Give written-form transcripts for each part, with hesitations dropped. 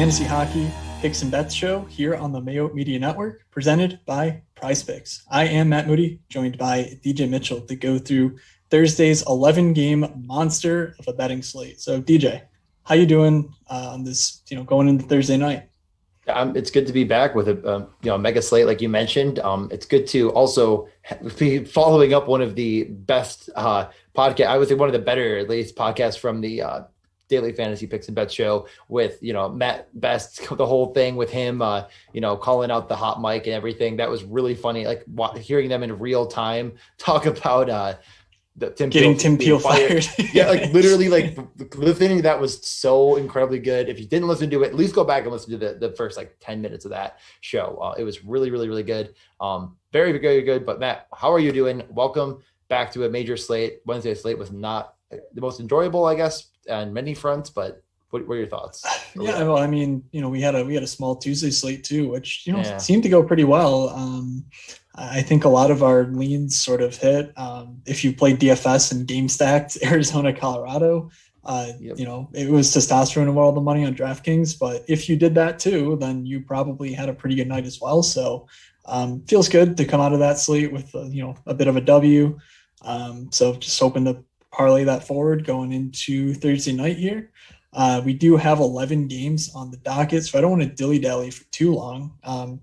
Fantasy Hockey Picks and Bets show here on the Mayo Media Network, presented by Prize Picks. I am Matt Moody, joined by DJ Mitchell to go through Thursday's 11-game monster of a betting slate. So, DJ, how you doing on this? Going into Thursday night. It's good to be back with a mega slate like you mentioned. It's good to also be following up one of the best podcast. I would say one of the better, at least, podcasts from the Daily Fantasy Picks and Bets show with Matt Best, the whole thing with him, calling out the hot mic and everything. That was really funny. Like hearing them in real time talk about Tim Peel fired. Yeah, like literally, like listening to that was so incredibly good. If you didn't listen to it, at least go back and listen to the first 10 minutes of that show. It was really, really, really good. Very, very good. But Matt, how are you doing? Welcome back to a major slate. Wednesday slate was not the most enjoyable, I guess, on many fronts, but what were your thoughts? Yeah, well, I mean, we had a small Tuesday slate too, which seemed to go pretty well. I think a lot of our leans sort of hit. If you played DFS and game stacked Arizona, Colorado, it was testosterone of all the money on DraftKings. But if you did that too, then you probably had a pretty good night as well. So feels good to come out of that slate with a bit of a W. So just hoping to parlay that forward going into Thursday night here. We do have 11 games on the docket, so I don't want to dilly-dally for too long.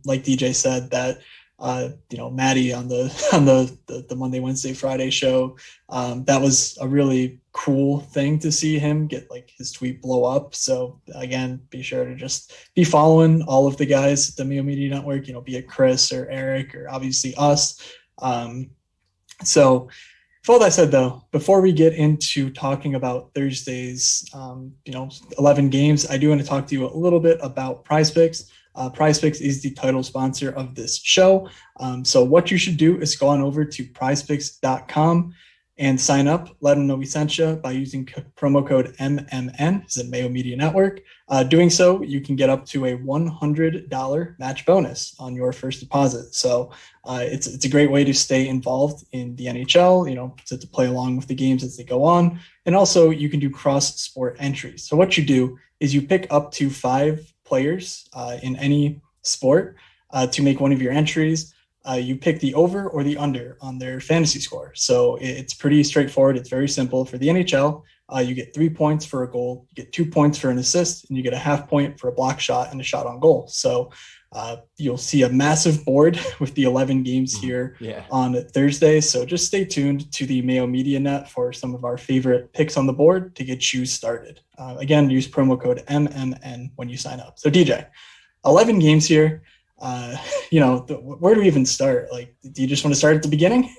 Like DJ said, that Maddie on the Monday, Wednesday, Friday show, that was a really cool thing to see him get his tweet blow up. So again, be sure to just be following all of the guys at the Mayo Media Network, be it Chris or Eric or obviously us. So with all that said, though, before we get into talking about Thursday's 11 games, I do want to talk to you a little bit about Prize Picks. Prize Picks is the title sponsor of this show. So what you should do is go on over to prizepicks.com and sign up. Let them know we sent you by using promo code MMN, is it Mayo Media Network. Doing so, you can get up to a $100 match bonus on your first deposit. So it's a great way to stay involved in the NHL, to play along with the games as they go on. And also you can do cross-sport entries. So what you do is you pick up to 5 players in any sport to make one of your entries. You pick the over or the under on their fantasy score. So it's pretty straightforward. It's very simple. For the NHL, you get 3 points for a goal, you get 2 points for an assist, and you get a half point for a block shot and a shot on goal. So you'll see a massive board with the 11 games here on Thursday. So just stay tuned to the Mayo Media Net for some of our favorite picks on the board to get you started. Again, use promo code MMN when you sign up. So DJ, 11 games here. Where do we even start? Do you just want to start at the beginning?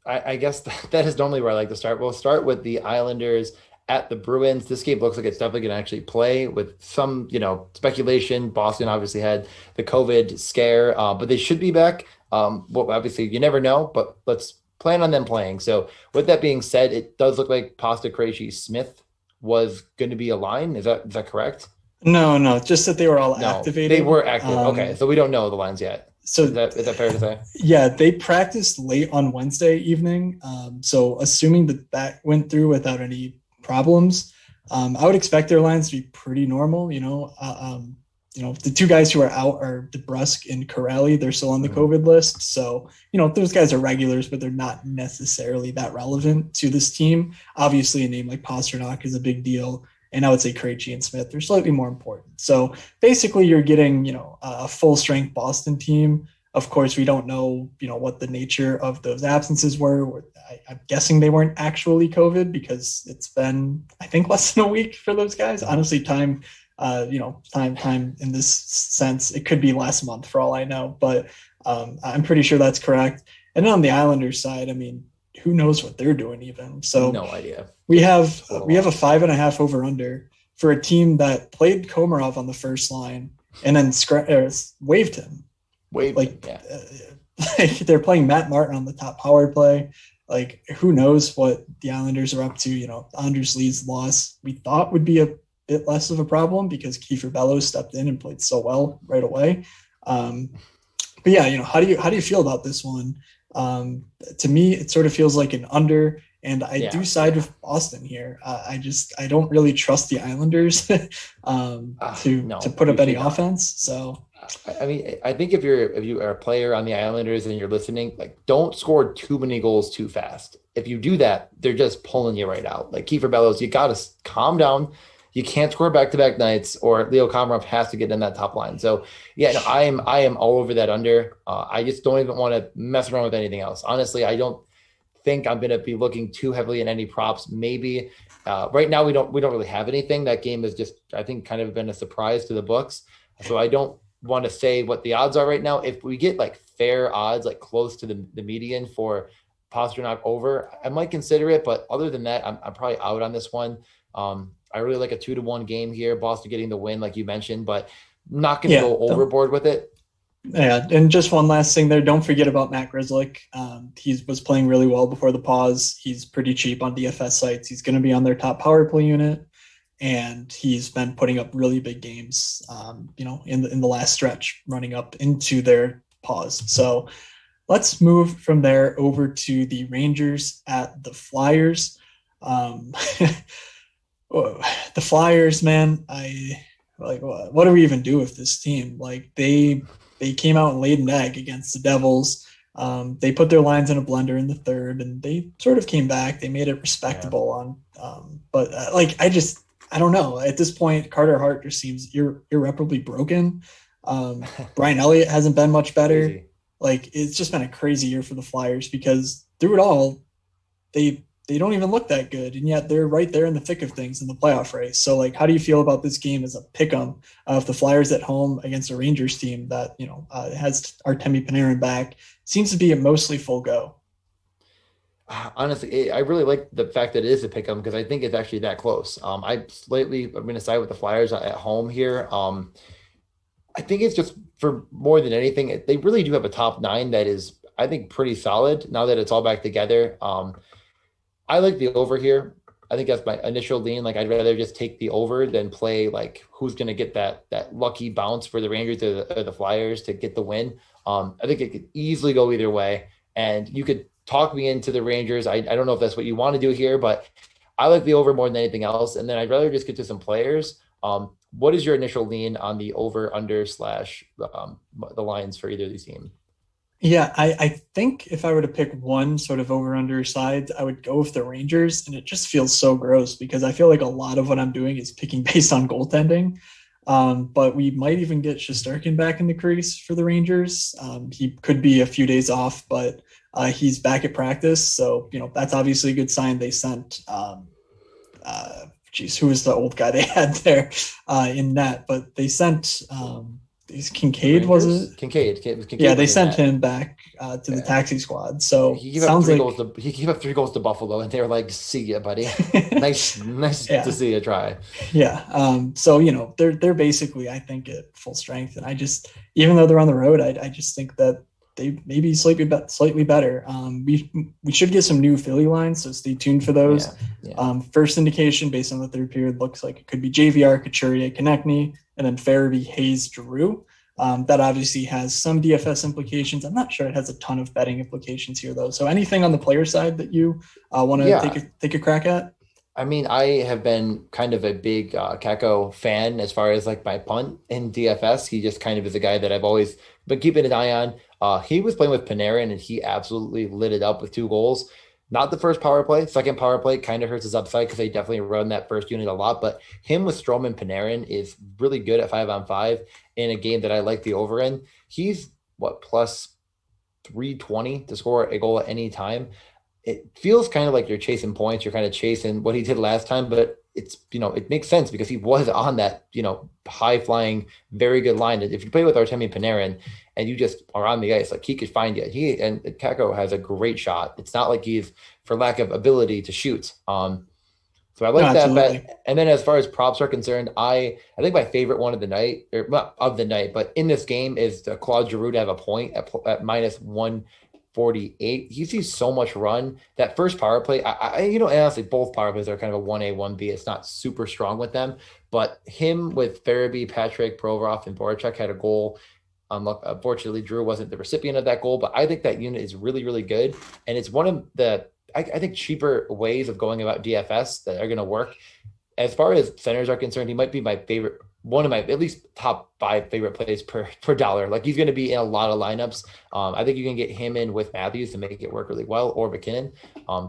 I guess that is normally where I like to start. We'll start with the Islanders at the Bruins. This game looks like it's definitely going to actually play with some, speculation. Boston obviously had the COVID scare, but they should be back. Well, obviously you never know, but let's plan on them playing. So with that being said, it does look like Pasta Krejci Smith was going to be a line. Is that correct? No, just that they were all activated. They were active. Okay, so we don't know the lines yet. So is that fair to say? Yeah, they practiced late on Wednesday evening. So assuming that went through without any problems, I would expect their lines to be pretty normal. The 2 guys who are out are DeBrusk and Corelli. They're still on the COVID list. So, those guys are regulars, but they're not necessarily that relevant to this team. Obviously, a name like Pastrnak is a big deal. And I would say Krejci and Smith are slightly more important. So basically you're getting, a full strength Boston team. Of course, we don't know, what the nature of those absences were. I'm guessing they weren't actually COVID because it's been, I think, less than a week for those guys. Honestly, time in this sense, it could be last month for all I know, but I'm pretty sure that's correct. And then on the Islanders side, I mean, who knows what they're doing even. So no idea. We have a 5.5 over under for a team that played Komarov on the first line and then waived him. They're playing Matt Martin on the top power play. Who knows what the Islanders are up to? Anders Lee's loss we thought would be a bit less of a problem because Kiefer Bellows stepped in and played so well right away. But yeah, how do you feel about this one? To me, it sort of feels like an under And I do Yeah, side with Boston here. I don't really trust the Islanders to no, put you up any should not. offense. So I mean, I think if you are a player on the Islanders and you're listening, like don't score too many goals too fast. If you do that, they're just pulling you right out. Like Kiefer Bellows, you got to calm down. You can't score back-to-back nights, or Leo Komarov has to get in that top line. So yeah, no, I am all over that under. I just don't even want to mess around with anything else. Honestly, I don't think I'm going to be looking too heavily at any props. Maybe right now we don't really have anything. That game is just I think kind of been a surprise to the books. So I don't want to say what the odds are right now. If we get like fair odds, like close to the median for Pasternak over, I might consider it. But other than that, I'm probably out on this one. I really like a 2-1 game here. Boston getting the win, like you mentioned, but not going to yeah, go overboard with it. yeah. And just one last thing there, don't forget about Matt Grzelcyk. He was playing really well before the pause. He's pretty cheap on DFS sites. He's going to be on their top power play unit, and he's been putting up really big games, in the last stretch running up into their pause. So let's move from there over to the Rangers at the Flyers. Um, the Flyers, man, I like what do we even do with this team? Like they came out and laid an egg against the Devils. They put their lines in a blender in the third, and they sort of came back. They made it Yeah, respectable but I don't know. At this point, Carter Hart just seems irreparably broken. Brian Elliott hasn't been much better. crazy. Like it's just been a crazy year for the Flyers because through it all, they don't even look that good, and yet they're right there in the thick of things in the playoff race. So, like, how do you feel about this game as a pick 'em of the Flyers at home against a Rangers team that has Artemi Panarin back? Seems to be a mostly full go. Honestly, I really like the fact that it is a pick 'em because I think it's actually that close. I'm going to side with the Flyers at home here. I think it's just for more than anything, they really do have a top nine that is, I think, pretty solid now that it's all back together. I like the over here. I think that's my initial lean. Like I'd rather just take the over than play like who's going to get that lucky bounce for the Rangers or the Flyers to get the win. I think it could easily go either way, and you could talk me into the Rangers. I don't know if that's what you want to do here, but I like the over more than anything else. And then I'd rather just get to some players. What is your initial lean on the over under slash the lines for either of these teams? Yeah, I think if I were to pick one sort of over under side, I would go with the Rangers. And it just feels so gross because I feel like a lot of what I'm doing is picking based on goaltending. But we might even get Shesterkin back in the crease for the Rangers. He could be a few days off, but he's back at practice. So, that's obviously a good sign. They sent, who was the old guy they had there in net? But they sent, The Kincaid, was Rangers? it? Yeah, Kincaid they was in sent that. him back to the Yeah. taxi squad. So He gave up sounds three goals like, to he gave up 3 goals to Buffalo, and they were like, "See ya, buddy. Nice to yeah, see you try." yeah. So they're basically, I think, at full strength, and I just, even though they're on the road, I just think that they maybe slightly better. We should get some new Philly lines, so stay tuned for Yeah, those. yeah. First indication based on the third period looks like it could be JVR, Couturier, Konechny, and then Farabee, Hayes, Giroux. That obviously has some DFS implications. I'm not sure it has a ton of betting implications here, though. So anything on the player side that you want to Yeah. take a crack at? I mean, I have been kind of a big Kako fan as far as like my punt in DFS. He just kind of is a guy that I've always been keeping an eye on. He was playing with Panarin and he absolutely lit it up with 2 goals. Not the first power play, second power play kind of hurts his upside because they definitely run that first unit a lot. But him with Strom and Panarin is really good at 5-on-5 in a game that I like the over in. He's what plus 320 to score a goal at any time. It feels kind of like you're chasing points. You're kind of chasing what he did last time, but it makes sense because he was on that, high flying, very good line. If you play with Artemi Panarin and you just are on the ice, like he could find you. And Kako has a great shot. It's not like he's for lack of ability to shoot. So I No, like that absolutely. bet. And then as far as props are concerned, I think my favorite one of the night, or not of the night, but in this game is Claude Giroux to have a point at minus 148. He sees so much run. That first power play, honestly, both power plays are kind of a 1A, 1B. It's not super strong with them, but him with Farabee, Patrick, Provorov, and Voracek had a goal. Unfortunately, Drew wasn't the recipient of that goal, but I think that unit is really, really good. And it's one of the I think cheaper ways of going about DFS that are going to work. As far as centers are concerned, he might be my favorite, one of my at least top 5 favorite plays per dollar. Like he's going to be in a lot of lineups. I think you can get him in with Matthews to make it work really well, or McKinnon.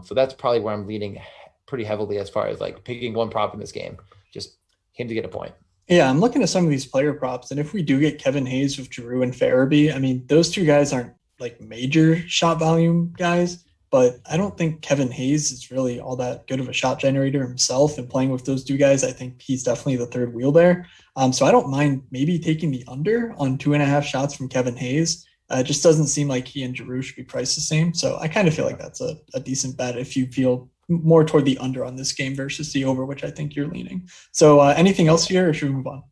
So that's probably where I'm leaning pretty heavily as far as like picking one prop in this game, just him to get a point. Yeah, I'm looking at some of these player props, and if we do get Kevin Hayes with Giroux and Farabee, I mean, those two guys aren't like major shot volume guys, but I don't think Kevin Hayes is really all that good of a shot generator himself. And playing with those two guys, I think he's definitely the third wheel there. So I don't mind maybe taking the under on 2.5 shots from Kevin Hayes. It just doesn't seem like he and Giroux should be priced the same. So I kind of feel like that's a decent bet if you feel more toward the under on this game versus the over, which I think you're leaning. So anything else here, or should we move on?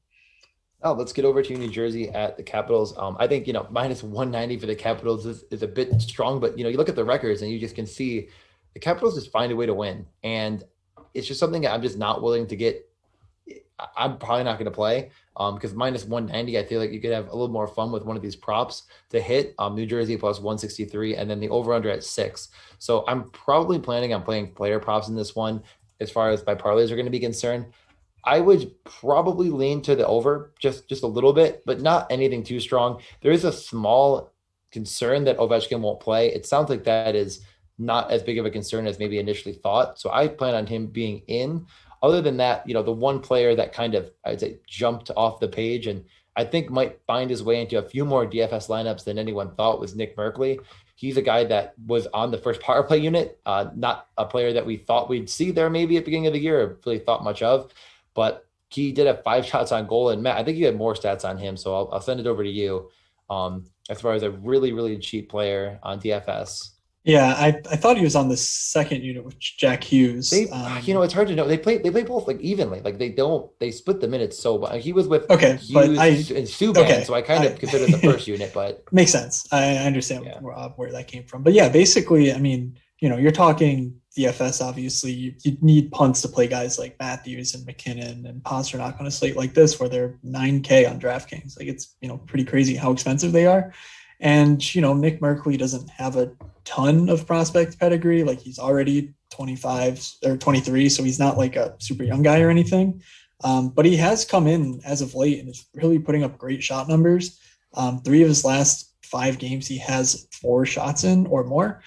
Oh, let's get over to New Jersey at the Capitals. I think, minus 190 for the Capitals is a bit strong, but, you look at the records and you just can see the Capitals just find a way to win. And it's just something I'm just not willing to get. I'm probably not going to play because minus 190, I feel like you could have a little more fun with one of these props to hit New Jersey plus 163 and then the over under at 6. So I'm probably planning on playing player props in this one as far as my parlays are going to be concerned. I would probably lean to the over just a little bit, but not anything too strong. There is a small concern that Ovechkin won't play. It sounds like that is not as big of a concern as maybe initially thought. So I plan on him being in. Other than that, the one player that kind of, I'd say, jumped off the page and I think might find his way into a few more DFS lineups than anyone thought was Nick Merkley. He's a guy that was on the first power play unit, not a player that we thought we'd see there maybe at the beginning of the year or really thought much of. But he did have 5 shots on goal. And Matt, I think you had more stats on him. So I'll send it over to you as far as a really, really cheap player on DFS. Yeah, I thought he was on the second unit with Jack Hughes. It's hard to know. They play both like evenly. Like they split the minutes so well. He was with Hughes and Subban, so I kind of consider the first unit, but makes sense. I understand where that came from. But yeah, basically, I mean, you're talking DFS, obviously. You need punts to play guys like Matthews and McKinnon and Pastrnak on a slate like this where they're $9K on DraftKings. Like it's, pretty crazy how expensive they are. And, Nick Merkley doesn't have a ton of prospect pedigree. Like he's already 25 or 23, so he's not like a super young guy or anything. But he has come in as of late and is really putting up great shot numbers. 3 of his last 5 games, he has 4 shots in or more.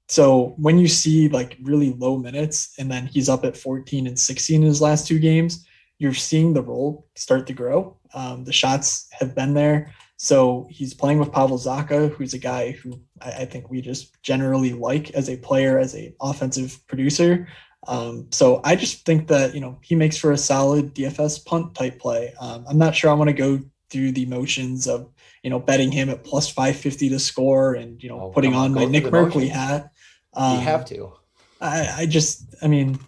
So when you see like really low minutes and then he's up at 14 and 16 in his last 2 games, you're seeing the role start to grow. The shots have been there. So he's playing with Pavel Zacha, who's a guy who I think we just generally like as a player, as a offensive producer. So I just think that, he makes for a solid DFS punt type play. I'm not sure I want to go through the motions of, betting him at plus 550 to score and, putting on my Nick Merkley hat. You have to. I mean,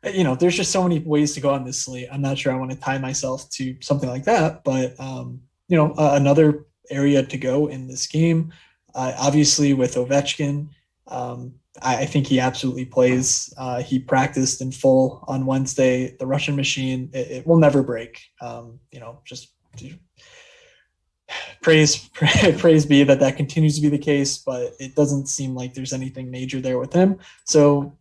there's just so many ways to go on this slate. I'm not sure I want to tie myself to something like that, but, another area to go in this game, obviously with Ovechkin, I think he absolutely plays. He practiced in full on Wednesday. The Russian machine, it will never break. Just praise be that continues to be the case, but it doesn't seem like there's anything major there with him. So,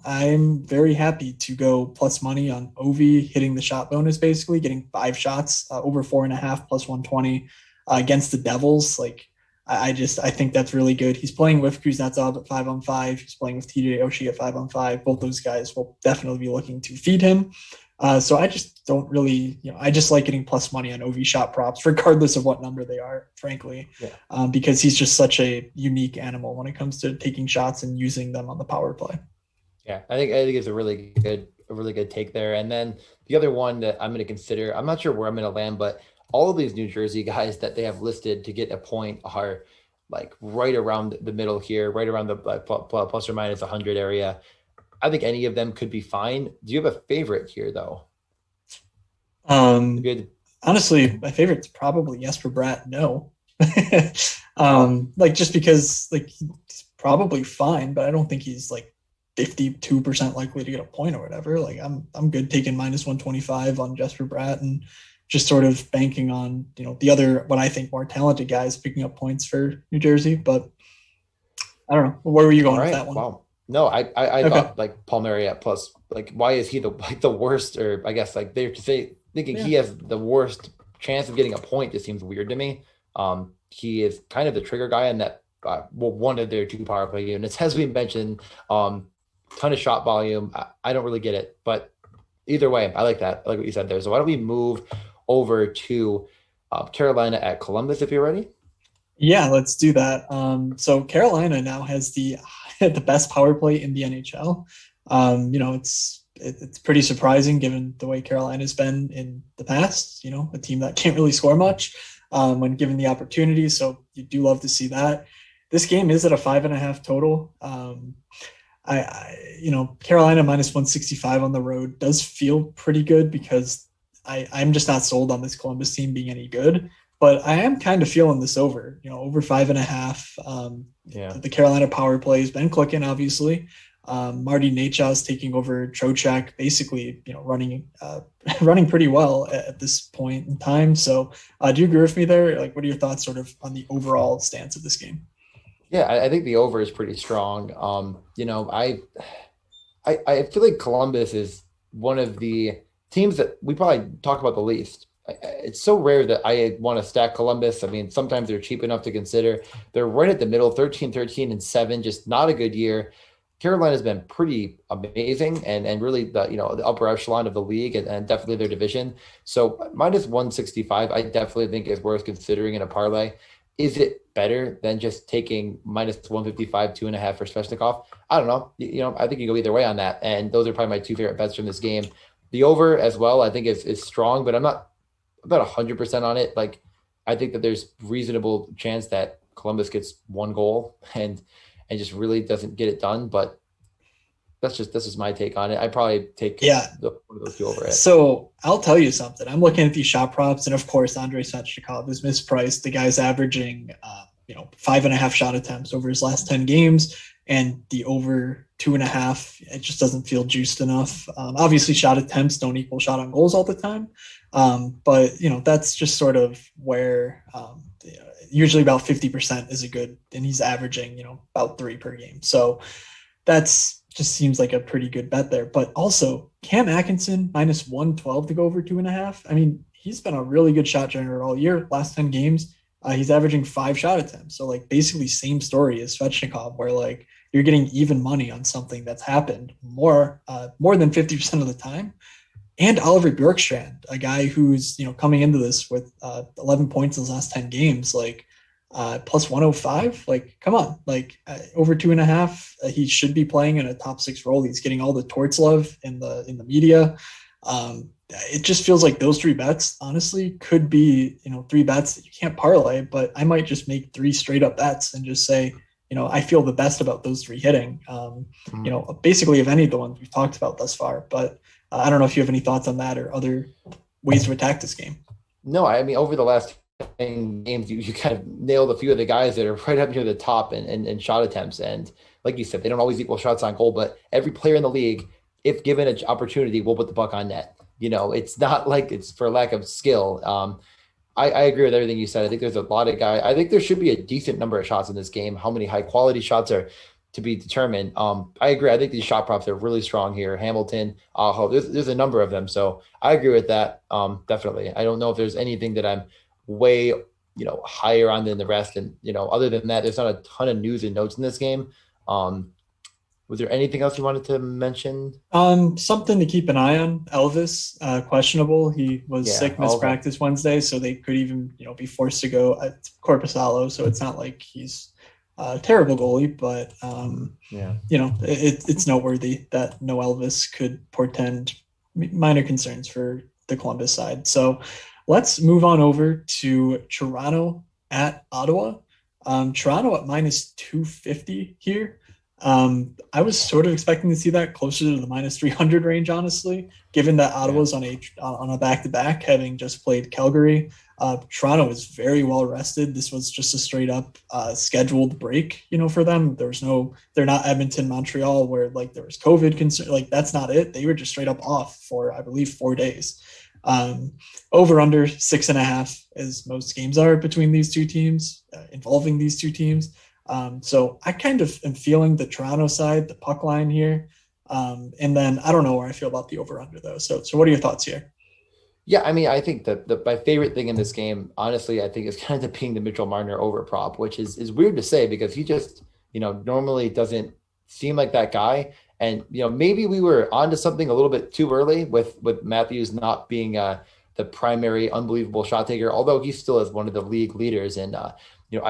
I'm very happy to go plus money on Ovi hitting the shot bonus, basically getting 5 shots over 4.5 plus 120 against the Devils. Like I think that's really good. He's playing with Kuznetsov at 5-on-5. He's playing with TJ Oshie at 5-on-5. Both those guys will definitely be looking to feed him. So I just don't really, I just like getting plus money on OV shot props, regardless of what number they are, frankly, because he's just such a unique animal when it comes to taking shots and using them on the power play. Yeah, I think it's a really good take there. And then the other one that I'm going to consider, I'm not sure where I'm going to land, but all of these New Jersey guys that they have listed to get a point are like right around the middle here, right around the plus or minus 100 area. I think any of them could be fine. Do you have a favorite here, though? Honestly, my favorite's probably Jesper Bratt. No, just because he's probably fine, but I don't think he's like 52% likely to get a point or whatever. Like I'm good taking minus 125 on Jesper Bratt and just sort of banking on the other what I think more talented guys picking up points for New Jersey, but. I don't know. Where were you All going with right. that one? Wow. No, I Okay. thought like Palmieri at plus, like, why is he the worst? Or I guess like they're thinking Yeah. he has the worst chance of getting a point just seems weird to me. He is kind of the trigger guy in that, well, one of their two power play units, as we mentioned. Ton of shot volume. I don't really get it, but either way, I like that. I like what you said there. So why don't we move over to Carolina at Columbus if you're ready? Yeah, let's do that. So Carolina now has the the best power play in the NHL. It's pretty surprising given the way Carolina's been in the past. A team that can't really score much when given the opportunity. So you do love to see that. This game is at a 5.5 total. Carolina minus 165 on the road does feel pretty good because I'm just not sold on this Columbus team being any good. But I am kind of feeling this over 5.5. Yeah. The Carolina power play has been clicking, obviously. Marty Necas taking over Trocheck, basically, running pretty well at this point in time. So, do you agree with me there? Like, what are your thoughts, sort of, on the overall stance of this game? Yeah, I think the over is pretty strong. I feel like Columbus is one of the teams that we probably talk about the least. It's so rare that I want to stack Columbus. I mean, sometimes they're cheap enough to consider. They're right at the middle, 13-13-7, just not a good year. Carolina's been pretty amazing and really the upper echelon of the league and definitely their division. So minus 165, I definitely think is worth considering in a parlay. Is it better than just taking minus 155, 2.5 for Svechnikov? I don't know. I think you go either way on that. And those are probably my two favorite bets from this game. The over as well, I think is strong, but I'm not about 100% on it. Like, I think that there's reasonable chance that Columbus gets one goal and just really doesn't get it done. But this is my take on it. I probably take Yeah. one of those two over it. So I'll tell you something. I'm looking at these shot props, and of course, Andrei Svechnikov is mispriced. The guy's averaging, 5.5 shot attempts over his last 10 games, and the over 2.5. It just doesn't feel juiced enough. Obviously, shot attempts don't equal shot on goals all the time, but that's just sort of where. Usually about 50% is a good, and he's averaging, about 3 per game. So that's just seems like a pretty good bet there. But also Cam Atkinson minus 112 to go over 2.5. I mean, he's been a really good shot generator all year. Last 10 games, he's averaging 5 shot attempts. So like basically same story as Svechnikov, where like you're getting even money on something that's happened more than 50% of the time. And Oliver Bjorkstrand, a guy who's coming into this with 11 points in his last 10 games, like plus 105. Like, come on, like over 2.5. He should be playing in a top 6 role. He's getting all the torts love in the media. It just feels like those 3 bets, honestly, could be 3 bets that you can't parlay. But I might just make 3 straight up bets and just say, I feel the best about those 3 hitting. Basically of any of the ones we've talked about thus far. But I don't know if you have any thoughts on that or other ways to attack this game. No, I mean, over the last 10 games, you kind of nailed a few of the guys that are right up near the top and shot attempts. And like you said, they don't always equal shots on goal, but every player in the league, if given an opportunity, will put the puck on net. It's not like it's for lack of skill. I agree with everything you said. I think there's a lot of guys. I think there should be a decent number of shots in this game. How many high quality shots are to be determined? I agree. I think these shot props are really strong here. Hamilton, Aho, there's a number of them. So I agree with that. Definitely. I don't know if there's anything that I'm way, higher on than the rest. And, other than that, there's not a ton of news and notes in this game. Was there anything else you wanted to mention? Something to keep an eye on. Elvis, questionable. He was Yeah. sick, Oh, okay. mispractice Wednesday, so they could even, be forced to go at Corpusalo. So it's not like he's a terrible goalie, but Yeah. it's noteworthy that no Elvis could portend minor concerns for the Columbus side. So let's move on over to Toronto at Ottawa. Toronto at minus 250 here. I was sort of expecting to see that closer to the minus 300 range, honestly, given that Yeah. Ottawa's on a back-to-back, having just played Calgary. Toronto is very well rested. This was just a straight up scheduled break, for them. They're not Edmonton, Montreal, where like there was COVID concern. Like that's not it. They were just straight up off for, I believe, 4 days. Over under 6.5, as most games are between these two teams, involving these two teams. So I kind of am feeling the Toronto side, the puck line here. And then I don't know where I feel about the over under though. So what are your thoughts here? Yeah, I mean, I think that my favorite thing in this game, honestly, I think is kind of being the Mitchell Marner over prop, which is weird to say because he just, normally doesn't seem like that guy. And maybe we were onto something a little bit too early with Matthews not being the primary unbelievable shot taker, although he still is one of the league leaders in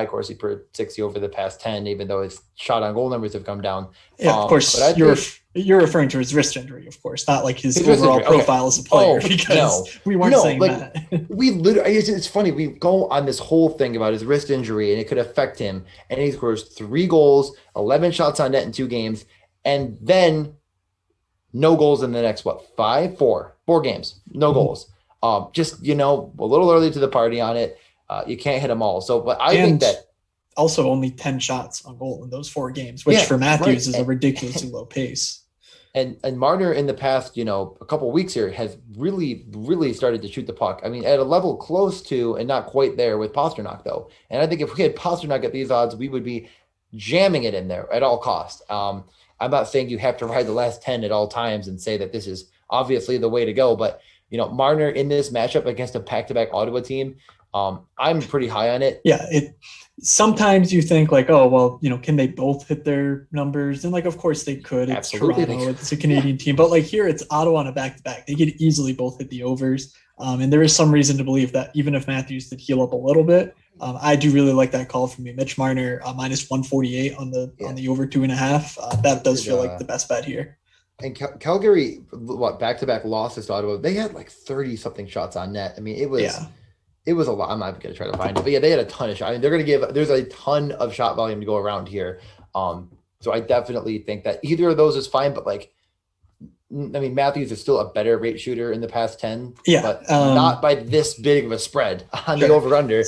Corsi per 60 over the past 10, even though his shot on goal numbers have come down. Yeah, of course. But I think you're referring to his wrist injury, of course, not like his wrist overall injury. Okay. profile as a player, Oh, because no. we weren't No, saying like that. we literally, it's funny. We go on this whole thing about his wrist injury and it could affect him. And he scores 3 goals, 11 shots on net in 2 games, and then no goals in the next, four games, no goals. Just, a little early to the party on it. You can't hit them all. So, but I think that also only 10 shots on goal in those 4 games, which for Matthews is a ridiculously low pace. And Marner in the past, a couple of weeks here has really, really started to shoot the puck. I mean, at a level close to and not quite there with Pastrnak, though. And I think if we had Pastrnak at these odds, we would be jamming it in there at all costs. I'm not saying you have to ride the last 10 at all times and say that this is obviously the way to go. But, Marner in this matchup against a back-to-back Ottawa team, I'm pretty high on it. Yeah, sometimes you think like, oh, well, can they both hit their numbers? And like, of course they could. It's Absolutely. Toronto, it's a Canadian team. But like here, it's Ottawa on a back-to-back. They could easily both hit the overs. And there is some reason to believe that even if Matthews did heal up a little bit, I do really like that call from me. Mitch Marner, minus 148 on the over 2.5. That does feel like the best bet here. And Calgary, back-to-back losses to Ottawa, they had like 30-something shots on net. I mean, it was a lot. I'm not going to try to find it, but yeah, they had a ton of shots. I mean, there's a ton of shot volume to go around here. So I definitely think that either of those is fine, but Matthews is still a better rate shooter in the past 10, but not by this big of a spread on the over-under.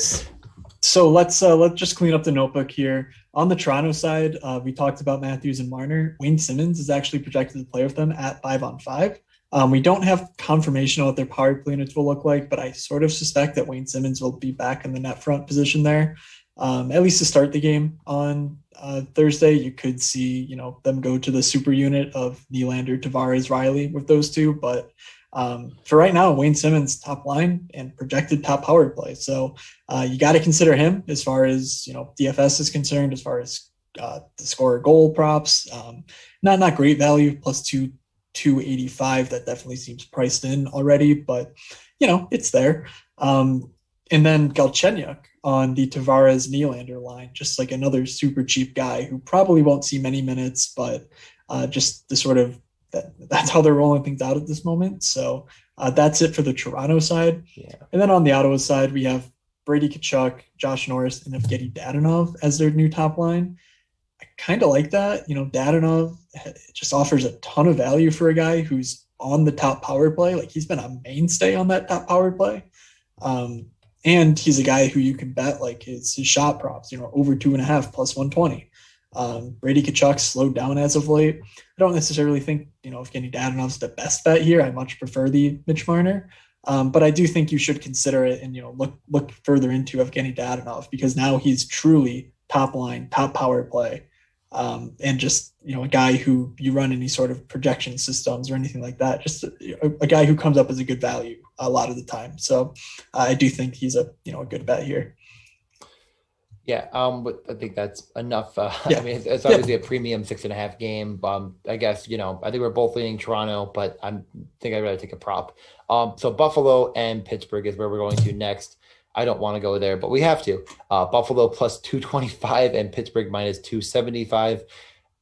So let's just clean up the notebook here. On the Toronto side, we talked about Matthews and Marner. Wayne Simmons is actually projected to play with them at 5-on-5. We don't have confirmation on what their power play units will look like, but I sort of suspect that Wayne Simmons will be back in the net front position there, at least to start the game on Thursday. You could see, them go to the super unit of Nylander, Tavares, Riley with those two. But for right now, Wayne Simmons top line and projected top power play. So you got to consider him as far as, DFS is concerned, as far as the scorer goal props. Not great value, plus 285. That definitely seems priced in already, but it's there. And then Galchenyuk on the Tavares Nylander line, just like another super cheap guy who probably won't see many minutes, but just the sort of that's how they're rolling things out at this moment. So that's it for the Toronto side. Yeah. And then on the Ottawa side, we have Brady Tkachuk, Josh Norris, and Evgeny Dadonov as their new top line. I kind of like that. Dadonov just offers a ton of value for a guy who's on the top power play. Like he's been a mainstay on that top power play. And he's a guy who you can bet like his shot props, over 2.5 plus 120. Brady Tkachuk slowed down as of late. I don't necessarily think, Evgeny Dadonov's the best bet here. I much prefer the Mitch Marner. But I do think you should consider it and, look further into Evgeny Dadonov because now he's truly top line, top power play. And just, a guy who you run any sort of projection systems or anything like that, just a guy who comes up as a good value a lot of the time. So I do think he's a good bet here. Yeah, but I think that's enough. I mean, it's obviously a premium 6.5 game. I guess, I think we're both leaning Toronto, but I think I'd rather take a prop. So Buffalo and Pittsburgh is where we're going to next. I don't want to go there, but we have to. Buffalo plus 225 and Pittsburgh minus 275.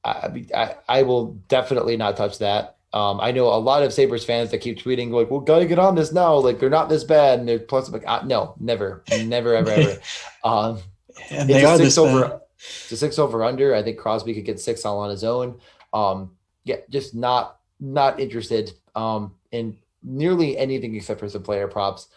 I will definitely not touch that. I know a lot of Sabres fans that keep tweeting like, "Well, gotta get on this now. Like they're not this bad." And they're plus like, no, never, ever. And they are this over. It's a 6 over under. I think Crosby could get 6 all on his own. Just not interested in nearly anything except for some player props.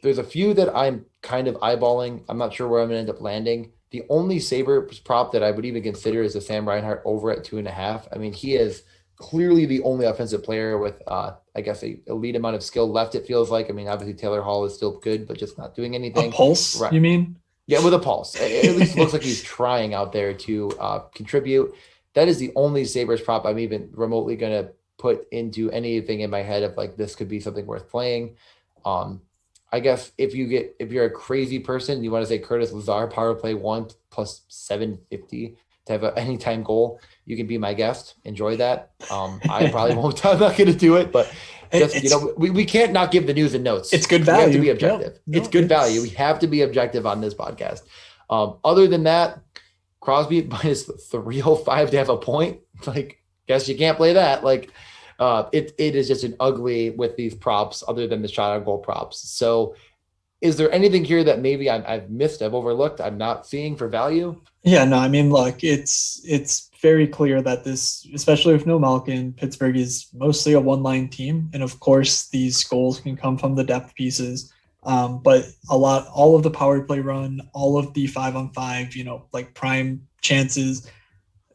There's a few that I'm kind of eyeballing. I'm not sure where I'm going to end up landing. The only Sabres prop that I would even consider is the Sam Reinhart over at 2.5. I mean, he is clearly the only offensive player with, I guess, a elite amount of skill left, it feels like. I mean, obviously Taylor Hall is still good, but just not doing anything. A pulse, right. You mean? Yeah, with a pulse. At least looks like he's trying out there to contribute. That is the only Sabres prop I'm even remotely going to put into anything in my head of like this could be something worth playing. Um, I guess if you're a crazy person, you want to say Curtis Lazar power play 1 plus 750 to have an anytime goal, you can be my guest. Enjoy that. I probably won't. I'm not going to do it, but just we can't not give the news and notes. It's good value. We have to be objective. No, it's good value. We have to be objective on this podcast. Other than that, Crosby minus 305 to have a point. Like, guess you can't play that. Like, it is just an ugly with these props other than the shot on goal props. So is there anything here that maybe I've missed, I've overlooked, I'm not seeing for value? Yeah, no, I mean, look, it's very clear that this, especially with no Malkin, Pittsburgh is mostly a one-line team. And of course, these goals can come from the depth pieces. But all of the power play run, all of the 5-on-5, like prime chances,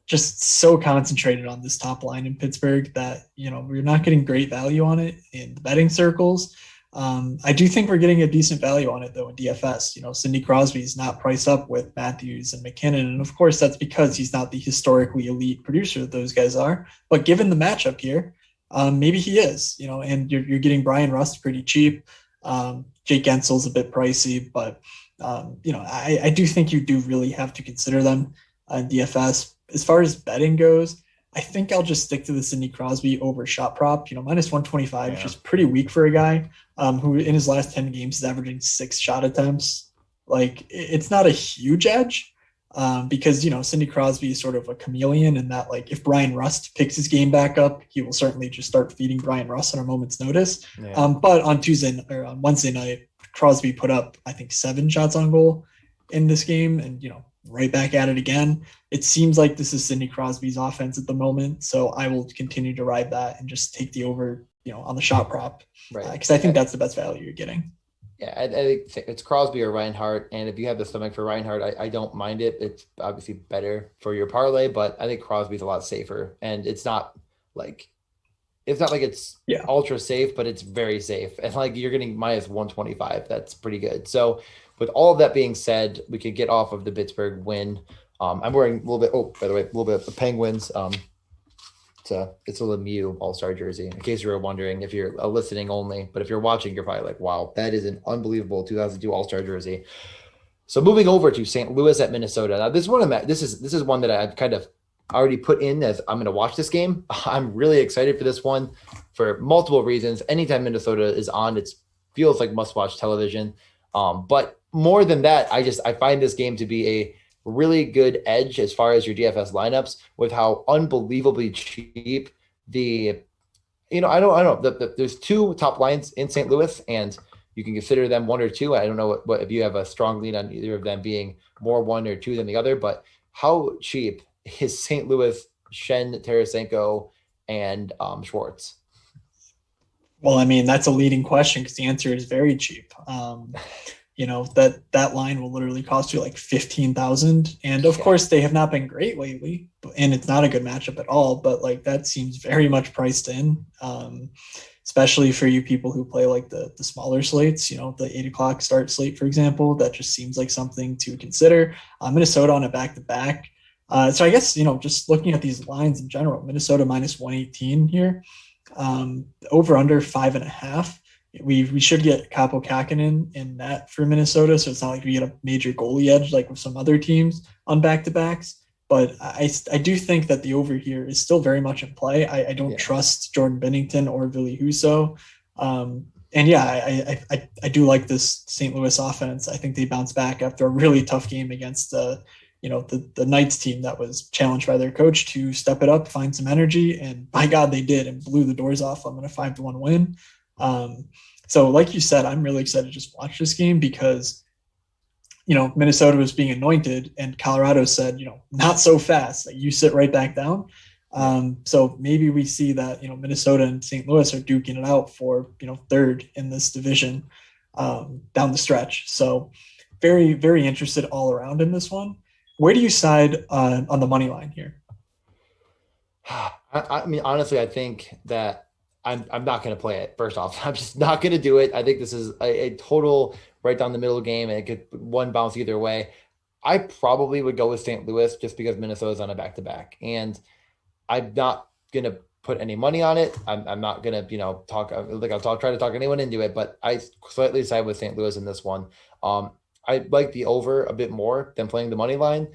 just so concentrated on this top line in Pittsburgh that, we're not getting great value on it in the betting circles. I do think we're getting a decent value on it though in DFS. Sidney Crosby is not priced up with Matthews and McKinnon. And of course that's because he's not the historically elite producer that those guys are, but given the matchup here, maybe he is, and you're getting Brian Rust pretty cheap. Jake Gensel's a bit pricey, but I do think you do really have to consider them in DFS. As far as betting goes, I think I'll just stick to the Sidney Crosby over shot prop. Minus 125 is just pretty weak for a guy who in his last 10 games is averaging 6 shot attempts. Like, it's not a huge edge because, Sidney Crosby is sort of a chameleon in that, like, if Brian Rust picks his game back up, he will certainly just start feeding Brian Rust on a moment's notice. Yeah. But on Wednesday night, Crosby put up, I think, 7 shots on goal in this game and, right back at it again. It seems like this is Sidney Crosby's offense at the moment, so I will continue to ride that and just take the over, on the shot prop, right? Because I think that's the best value you're getting. Yeah, I think it's Crosby or Reinhart, and if you have the stomach for Reinhart, I don't mind it. It's obviously better for your parlay, but I think Crosby's a lot safer, and it's not like it's ultra safe, but it's very safe, and like you're getting minus 125. That's pretty good. So with all of that being said, we could get off of the Pittsburgh win. I'm wearing a little bit. Oh, by the way, a little bit of the Penguins. It's a Lemieux All-Star jersey. In case you were wondering, if you're listening only, but if you're watching, you're probably like, "Wow, that is an unbelievable 2002 All-Star jersey." So moving over to St. Louis at Minnesota. Now this is one that I've kind of already put in as I'm going to watch this game. I'm really excited for this one for multiple reasons. Anytime Minnesota is on, it feels like must-watch television. But more than that, I find this game to be a really good edge as far as your DFS lineups with how unbelievably cheap I don't know. There's 2 top lines in St. Louis, and you can consider them 1 or 2. I don't know what if you have a strong lead on either of them being more 1 or 2 than the other, but how cheap is St. Louis, Shen, Tarasenko, and Schwartz? Well, I mean, that's a leading question because the answer is very cheap. That line will literally cost you like 15,000. And of course they have not been great lately, and it's not a good matchup at all, but like that seems very much priced in, especially for you people who play like the smaller slates, the 8:00 start slate, for example. That just seems like something to consider. Minnesota on a back-to-back. So I guess, just looking at these lines in general, Minnesota minus 118 here, over under 5.5. We should get Kaapo Kähkönen in that for Minnesota, so it's not like we get a major goalie edge like with some other teams on back-to-backs. But I do think that the over here is still very much in play. I don't trust Jordan Binnington or Ville Husso. I do like this St. Louis offense. I think they bounce back after a really tough game against the Knights team that was challenged by their coach to step it up, find some energy, and by God, they did and blew the doors off them in a 5-1 win. So like you said, I'm really excited to just watch this game because, Minnesota was being anointed and Colorado said, not so fast. Like, you sit right back down. So maybe we see that, Minnesota and St. Louis are duking it out for, 3rd in this division down the stretch. So very, very interested all around in this one. Where do you side on the money line here? I mean, honestly, I think that I'm not going to play it. First off, I'm just not going to do it. I think this is a total right down the middle game, and it could one bounce either way. I probably would go with St. Louis just because Minnesota's on a back to back, and I'm not going to put any money on it. I'm not going to talk like try to talk anyone into it, but I slightly side with St. Louis in this one. I like the over a bit more than playing the money line.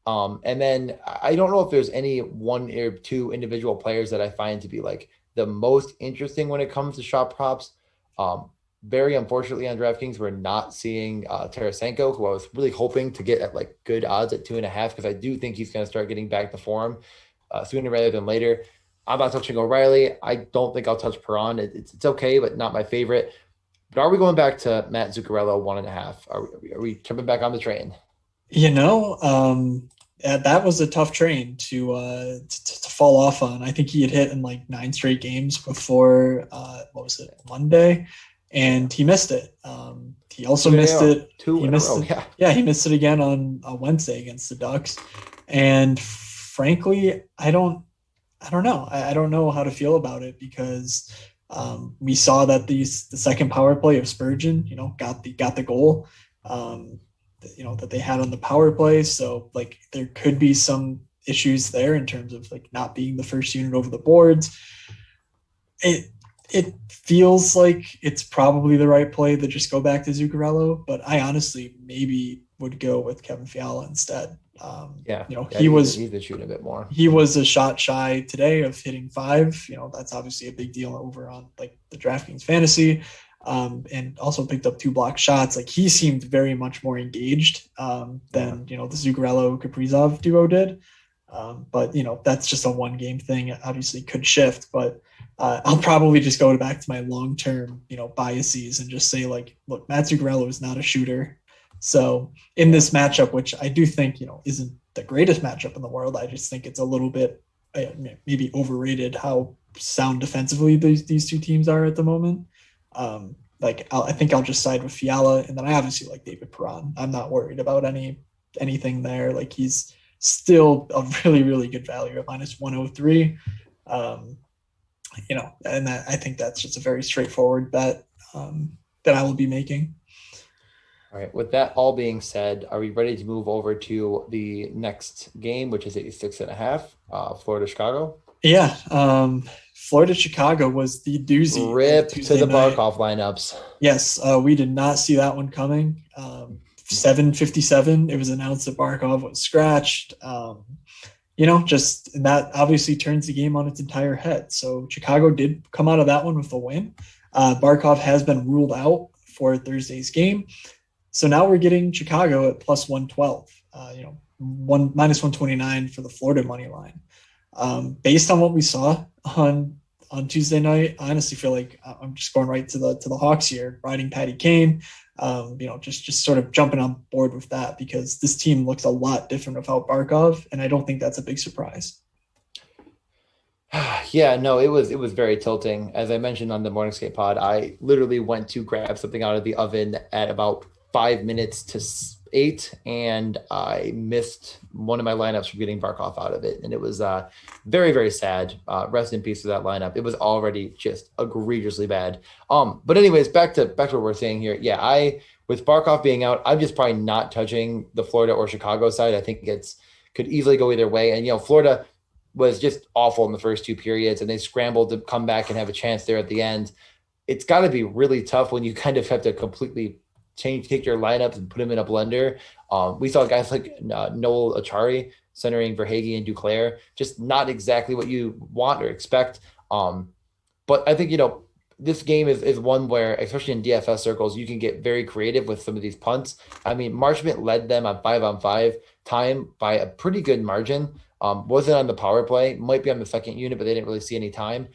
And then I don't know if there's any one or two individual players that I find to be like the most interesting when it comes to shot props. Very unfortunately on DraftKings, we're not seeing Tarasenko, who I was really hoping to get at like good odds at 2.5, because I do think he's going to start getting back to form sooner rather than later. I'm not touching O'Reilly. I don't think I'll touch Perron. It's okay, but not my favorite. But are we going back to Matt Zuccarello 1.5? Are we jumping back on the train? You know, that was a tough train to fall off on. I think he had hit in like 9 straight games before what was it, Monday, and he missed it. He also missed it. Two He in a missed row. it. Yeah. Yeah, he missed it again on Wednesday against the Ducks. And frankly, I don't know. I don't know how to feel about it because we saw that the second power play of Spurgeon, got the goal. That they had on the power play. So like there could be some issues there in terms of like not being the first unit over the boards. It feels like it's probably the right play to just go back to Zuccarello, but I honestly maybe would go with Kevin Fiala instead. Yeah. He was he's been shooting a bit more. He was a shot shy today of hitting 5. That's obviously a big deal over on like the DraftKings fantasy. And also picked up 2 block shots. Like he seemed very much more engaged than the Zuccarello Kaprizov duo did. But that's just a 1 game thing. It obviously could shift, but I'll probably just go back to my long term biases and just say like, look, Matt Zuccarello is not a shooter. So in this matchup, which I do think isn't the greatest matchup in the world, I just think it's a little bit maybe overrated how sound defensively these 2 teams are at the moment. I think I'll just side with Fiala, and then I obviously like David Perron. I'm not worried about anything there. Like he's still a really, really good value at -103. And I think that's just a very straightforward bet that I will be making. All right. With that all being said, are we ready to move over to the next game, which is a 6.5, Florida Chicago? Yeah. Florida Chicago was the doozy. Rip to the Barkov lineups. Yes, we did not see that one coming. 7:57, it was announced that Barkov was scratched. And that obviously turns the game on its entire head. So Chicago did come out of that one with a win. Barkov has been ruled out for Thursday's game. So now we're getting Chicago at +112, -129 for the Florida money line. Based on what we saw on Tuesday night, I honestly feel like I'm just going right to the Hawks here, riding Patty Kane. Just sort of jumping on board with that because this team looks a lot different without Barkov, and I don't think that's a big surprise. Yeah, no, it was very tilting. As I mentioned on the Morning Skate pod, I literally went to grab something out of the oven at about 5 minutes to 8, and I missed one of my lineups from getting Barkov out of it, and it was very, very sad. Rest in peace to that lineup. It was already just egregiously bad. But anyways, back to what we're saying here. Yeah, with Barkov being out, I'm just probably not touching the Florida or Chicago side. I think could easily go either way. And Florida was just awful in the first 2 periods, and they scrambled to come back and have a chance there at the end. It's got to be really tough when you kind of have to completely take your lineups and put them in a blender. We saw guys like Noel Achari centering Verhaeghe and Duclair, just not exactly what you want or expect. But I think, this game is one where, especially in DFS circles, you can get very creative with some of these punts. I mean, Marchment led them on 5-on-5 time by a pretty good margin. Wasn't on the power play, might be on the second unit, but they didn't really see any time.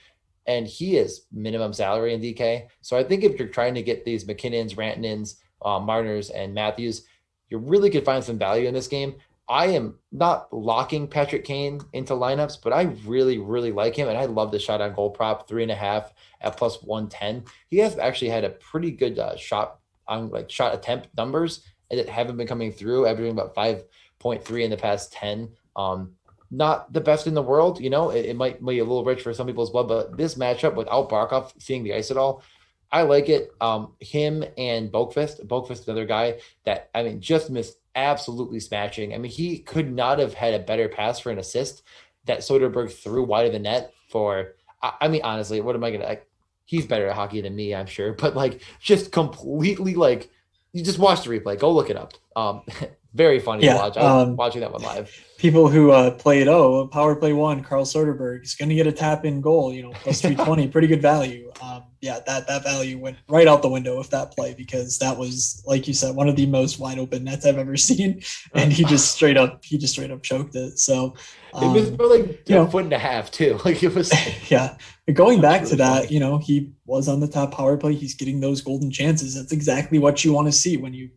And he is minimum salary in DK. So I think if you're trying to get these McKinnons, Rantanens, Marners, and Matthews, you really could find some value in this game. I am not locking Patrick Kane into lineups, but I really, really like him. And I love the shot on goal prop, 3.5 at +110. He has actually had a pretty good shot attempt numbers that haven't been coming through, averaging about 5.3 in the past 10. not the best in the world. It might be a little rich for some people as well, but this matchup without Barkov seeing the ice at all, I like it. Him and Boakvist, another guy that, I mean, just missed absolutely smashing. I mean, he could not have had a better pass for an assist that Soderbergh threw wide of the net for. I mean, honestly, what am I going to, he's better at hockey than me, I'm sure, but like just completely like, you just watch the replay, go look it up. Very funny to watch. I was watching that one live. People who played, power play one, Carl Soderberg is going to get a tap in goal, plus 320, pretty good value. That value went right out the window with that play, because that was, like you said, one of the most wide open nets I've ever seen, and he just straight up choked it. So it was for like a foot and a half too. Like it was. Yeah. Going back to that, funny. He was on the top power play. He's getting those golden chances. That's exactly what you want to see when you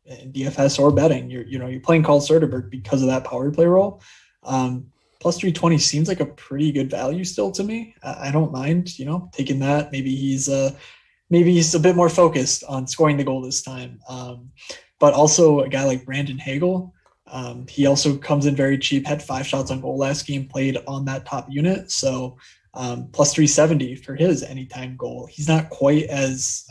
in DFS or betting. You're playing Carl Soderberg because of that power play role. Plus 320 seems like a pretty good value still to me. I don't mind, taking that. Maybe he's a bit more focused on scoring the goal this time. But also a guy like Brandon Hagel. He also comes in very cheap, had 5 shots on goal last game, played on that top unit. So plus 370 for his anytime goal. He's not quite as,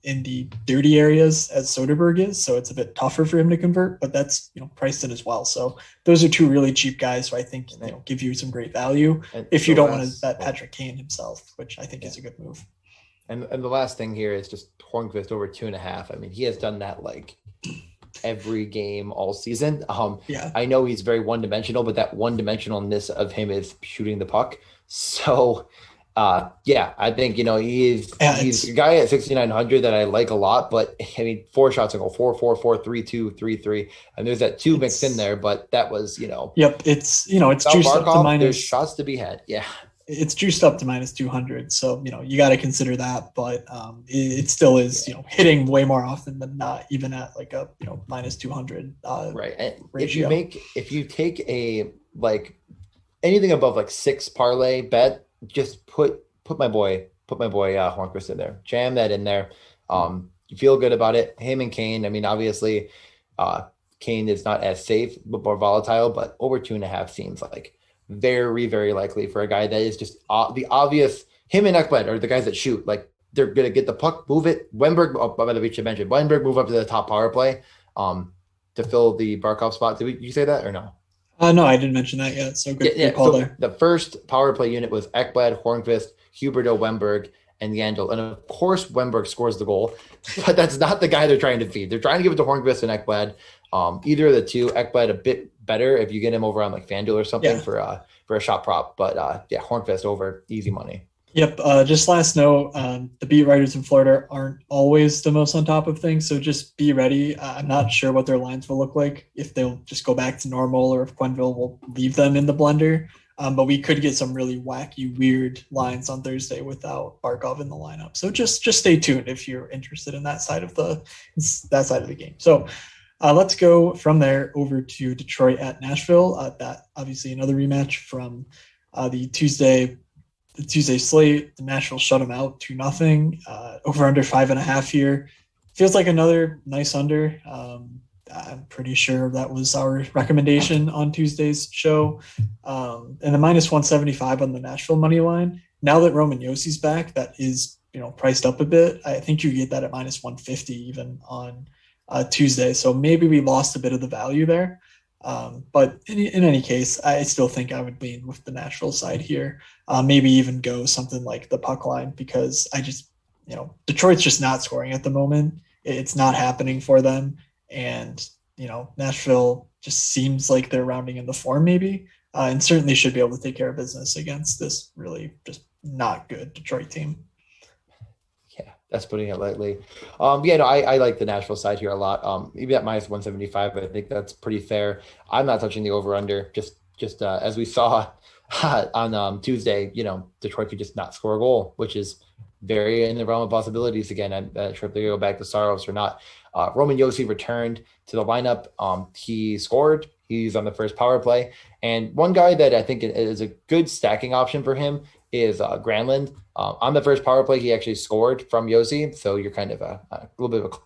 in the dirty areas as Soderberg is. So it's a bit tougher for him to convert, but that's, priced in as well. So those are 2 really cheap guys who I think, give you some great value if you don't want to bet Patrick Kane himself, which I think is a good move. And the last thing here is just Hornqvist over 2.5. I mean, he has done that like every game all season. I know he's very one-dimensional, but that one-dimensionalness of him is shooting the puck. So I think he's a guy at 6,900 that I like a lot, but I mean 4 shots on goal, 4-4, 4-3-2, 3-3, and there's that 2 mixed in there, but that was it's juiced up to minus. There's shots to be had. It's juiced up to minus 200. So, you got to consider that, but it still is, hitting way more often than not, even at like a, minus 200. Right. And ratio. if you take a, like anything above like 6 parlay bet, just put my boy Hornqvist in there, jam that in there. You feel good about it. Him and Kane. I mean, obviously Kane is not as safe, but more volatile, but over 2.5 seems like very, very likely for a guy that is just the obvious. Him and Ekblad are the guys that shoot. Like they're going to get the puck, move it. Wenberg, by the way, you mentioned Wenberg move up to the top power play to fill the Barkov spot. Did you say that or no? No, I didn't mention that yet. So good call there. The first power play unit was Ekblad, Hornqvist, Huberdeau, Wenberg, and Yandel. And of course, Wenberg scores the goal, but that's not the guy they're trying to feed. They're trying to give it to Hornqvist and Ekblad. Either of the 2, Ekblad a bit better if you get him over on like FanDuel or something for a shot prop. But Hornqvist over, easy money. Yep. Just last note, the beat writers in Florida aren't always the most on top of things, so just be ready. I'm not sure what their lines will look like, if they'll just go back to normal or if Quenneville will leave them in the blender. But we could get some really wacky, weird lines on Thursday without Barkov in the lineup. So just stay tuned if you're interested in that side of the game. So let's go from there over to Detroit at Nashville. That obviously another rematch from the Tuesday slate. The Nashville shut them out 2-0. Over under 5.5 here. Feels like another nice under. I'm pretty sure that was our recommendation on Tuesday's show. And the minus 175 on the Nashville money line. Now that Roman Yossi's back, that is priced up a bit. I think you get that at minus 150 even on Tuesday. So maybe we lost a bit of the value there. But in any case, I still think I would lean with the Nashville side here. Maybe even go something like the puck line, because I just, Detroit's just not scoring at the moment. It's not happening for them. And, Nashville just seems like they're rounding in the form maybe, and certainly should be able to take care of business against this really just not good Detroit team. Yeah, that's putting it lightly. I like the Nashville side here a lot. Even at minus 175, I think that's pretty fair. I'm not touching the over-under. Just as we saw on Tuesday, Detroit could just not score a goal, which is very in the realm of possibilities. Again, I'm not sure if they go back to Saros or not. Roman Josi returned to the lineup. He scored. He's on the first power play. And one guy that I think is a good stacking option for him is Granlund. On the first power play, he actually scored from Josi. So you're kind of a little bit of a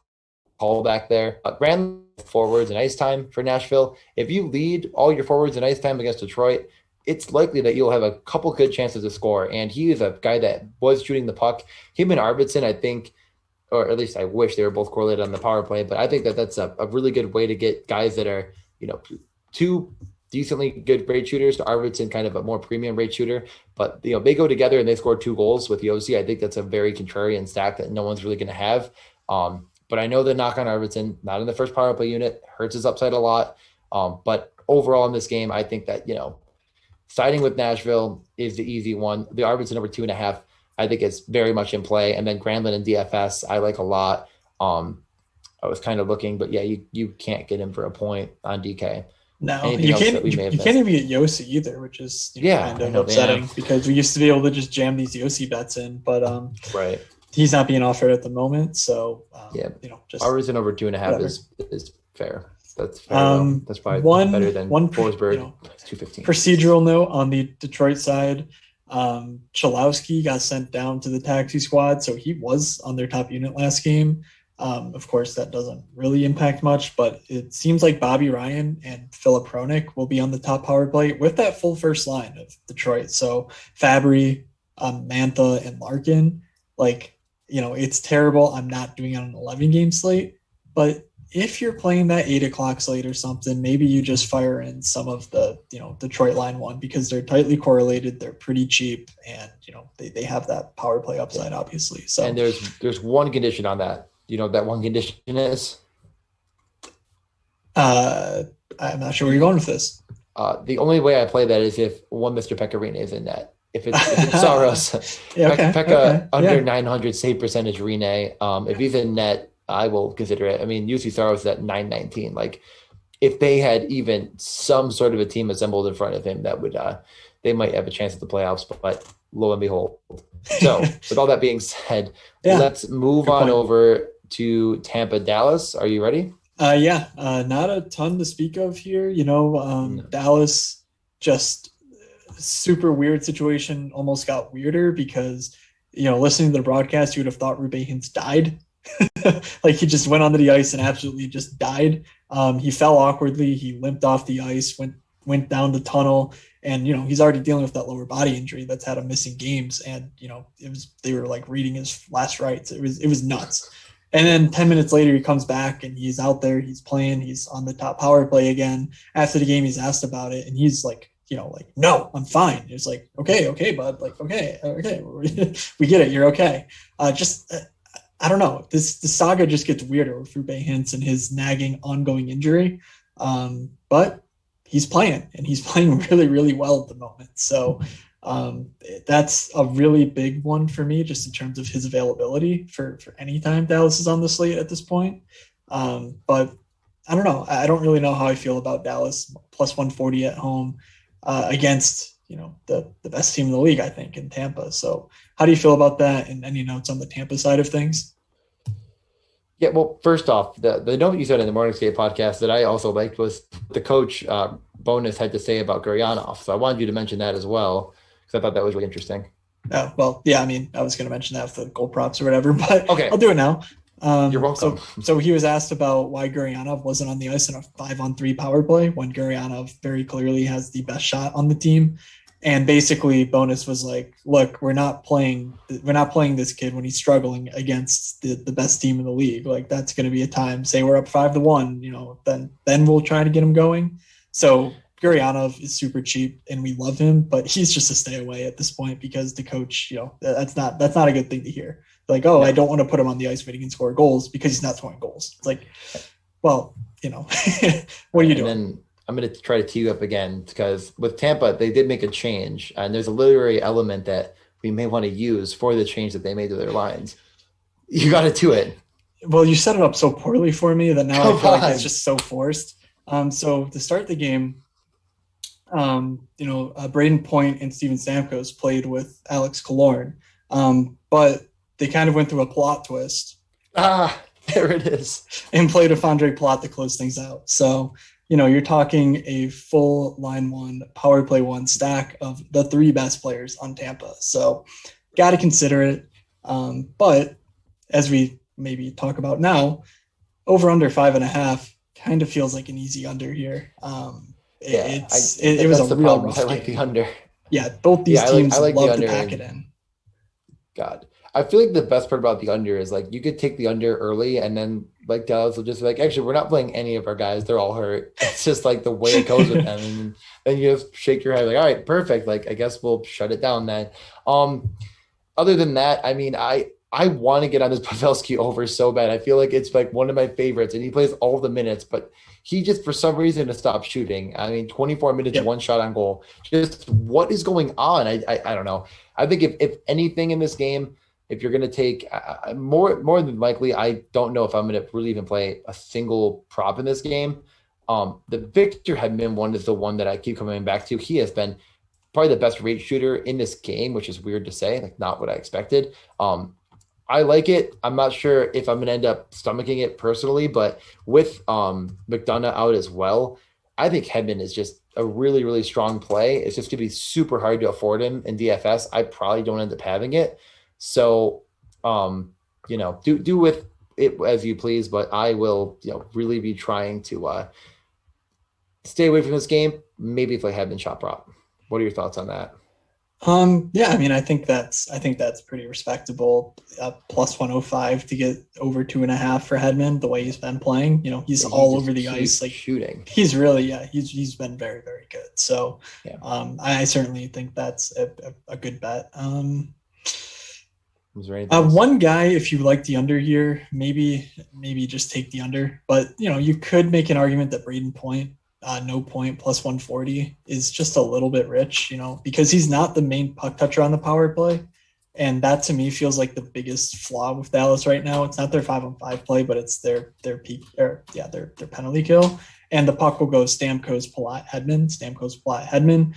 callback there. Granlund forwards in ice time for Nashville. If you lead all your forwards in ice time against Detroit, it's likely that you'll have a couple good chances to score. And he is a guy that was shooting the puck. Him and Arvidsson, I think, or at least I wish they were both correlated on the power play, but I think that that's a really good way to get guys that are, two decently good rate shooters. Arvidsson kind of a more premium rate shooter, but they go together and they score 2 goals with Yossi. I think that's a very contrarian stack that no one's really going to have. But I know the knock on Arvidsson, not in the first power play unit, hurts his upside a lot. But overall in this game, I think that, siding with Nashville is the easy one. The Arvidsson over 2.5, I think it's very much in play. And then Granlund and DFS, I like a lot. I was kind of looking, but yeah, you can't get him for a point on DK. No, you can't even get Yossi either, which is kind of upsetting because we used to be able to just jam these Yossi bets in, but right. He's not being offered at the moment. So just Arvidsson over 2.5 is fair. That's fair. That's probably better than Forsberg. 215. Procedural note on the Detroit side. Chalowski got sent down to the taxi squad, so he was on their top unit last game. Of course, that doesn't really impact much, but it seems like Bobby Ryan and Philip Hronik will be on the top power play with that full first line of Detroit. So Fabry, Mantha, and Larkin. It's terrible. I'm not doing it on an 11-game slate, but if you're playing that 8 o'clock slate or something, maybe you just fire in some of the, Detroit line one because they're tightly correlated. They're pretty cheap and, they have that power play upside, obviously. So, and there's one condition on that. That one condition is? I'm not sure where you're going with this. The only way I play that is if one Mr. Pecorino is in net. If it's Saros, Pekka under 900 save percentage Rene. If he's in net, I will consider it. I mean, UC Saros is at 919. If they had even some sort of a team assembled in front of him, that would they might have a chance at the playoffs. But lo and behold. So, with all that being said, let's move on over to Tampa, Dallas. Are you ready? Not a ton to speak of here. Dallas just super weird situation, almost got weirder because, listening to the broadcast, you would have thought Rube Hintz died. He just went onto the ice and absolutely just died. He fell awkwardly. He limped off the ice, went down the tunnel, and he's already dealing with that lower body injury that's had him missing games. And they were reading his last rites. It was nuts. And then 10 minutes later, he comes back and he's out there. He's playing. He's on the top power play again. After the game, he's asked about it, and he's no, I'm fine. It's okay, bud. Okay, we get it. You're okay. I don't know. This saga just gets weirder with Rube Hintz and his nagging ongoing injury. But he's playing, and he's playing really, really well at the moment. So that's a really big one for me, just in terms of his availability for any time Dallas is on the slate at this point. But I don't know. I don't really know how I feel about Dallas plus 140 at home against the best team in the league, I think, in Tampa. So how do you feel about that? And any notes on the Tampa side of things? Yeah, well, first off, the note you said in the Morning Skate podcast that I also liked was the coach Bonus had to say about Guryanov. So I wanted you to mention that as well, because I thought that was really interesting. Oh, well, yeah, I mean, I was going to mention that for the goal props or whatever, but okay, I'll do it now. You're welcome. So he was asked about why Guryanov wasn't on the ice in a 5-on-3 power play when Guryanov very clearly has the best shot on the team. And basically Bonus was like, look, we're not playing this kid when he's struggling against the best team in the league. That's going to be a time, say we're up 5-1, then we'll try to get him going. So Guryanov is super cheap and we love him, but he's just a stay away at this point because the coach, that's not a good thing to hear. I don't want to put him on the ice when he can score goals because he's not scoring goals. It's what are you doing? And then I'm going to try to tee you up again because with Tampa, they did make a change, and there's a literary element that we may want to use for the change that they made to their lines. You got to do it. Well, you set it up so poorly for me that now I feel like it's just so forced. So to start the game, Braden Point and Steven Stamkos played with Alex Killorn, but they kind of went through a plot twist. There it is. And played with Andre Plot to close things out. So, you're talking a full line one, power play one stack of the 3 best players on Tampa. So got to consider it. But as we maybe talk about now, over under 5.5 kind of feels like an easy under here. Yeah, It was a that's the real problem. I rough like the game. under. Yeah, both Yeah, these I teams like the love to under, pack it and in. God, I feel like the best part about the under is like you could take the under early, and then like Dallas will just be like, actually, we're not playing any of our guys; they're all hurt. It's just like the way it goes with them, and then you just shake your head like, all right, perfect. Like I guess we'll shut it down then. Um, Other than that, I mean, I want to get on this Pavelski over so bad. I feel like it's like one of my favorites, and he plays all the minutes, but he just for some reason to stop shooting. I mean, 24 minutes, Yep. one shot on goal. Just what is going on? I don't know. I think if anything in this game, if you're going to take more than likely, I don't know if I'm going to really even play a single prop in this game. The Victor Hedman one is the one that I keep coming back to. He has been probably the best rate shooter in this game, which is weird to say, like not what I expected. I like it. I'm not sure if I'm going to end up stomaching it personally, but with McDonough out as well, I think Hedman is just a really, really strong play. It's just going to be super hard to afford him in DFS. I probably don't end up having it. So, do with it as you please, but I will, really be trying to stay away from this game. Maybe if I had been shot prop. What are your thoughts on that? Yeah, I mean, I think that's pretty respectable. Plus 105 to get over 2.5 for Hedman, the way he's been playing. He's Yeah, he all just over the ice. keeps Like shooting. he's really, yeah, he's been very, very good. So, Yeah. I certainly think that's a good bet. Was there anything else? One guy, if you like the under here, maybe just take the under. But you could make an argument that Braden Point, no point plus 140 is just a little bit rich, because he's not the main puck toucher on the power play. And that to me feels like the biggest flaw with Dallas right now. It's not their 5-on-5 play, but it's their peak or their penalty kill. And the puck will go Stamkos, Palat, Hedman, Stamkos, Palat, Hedman.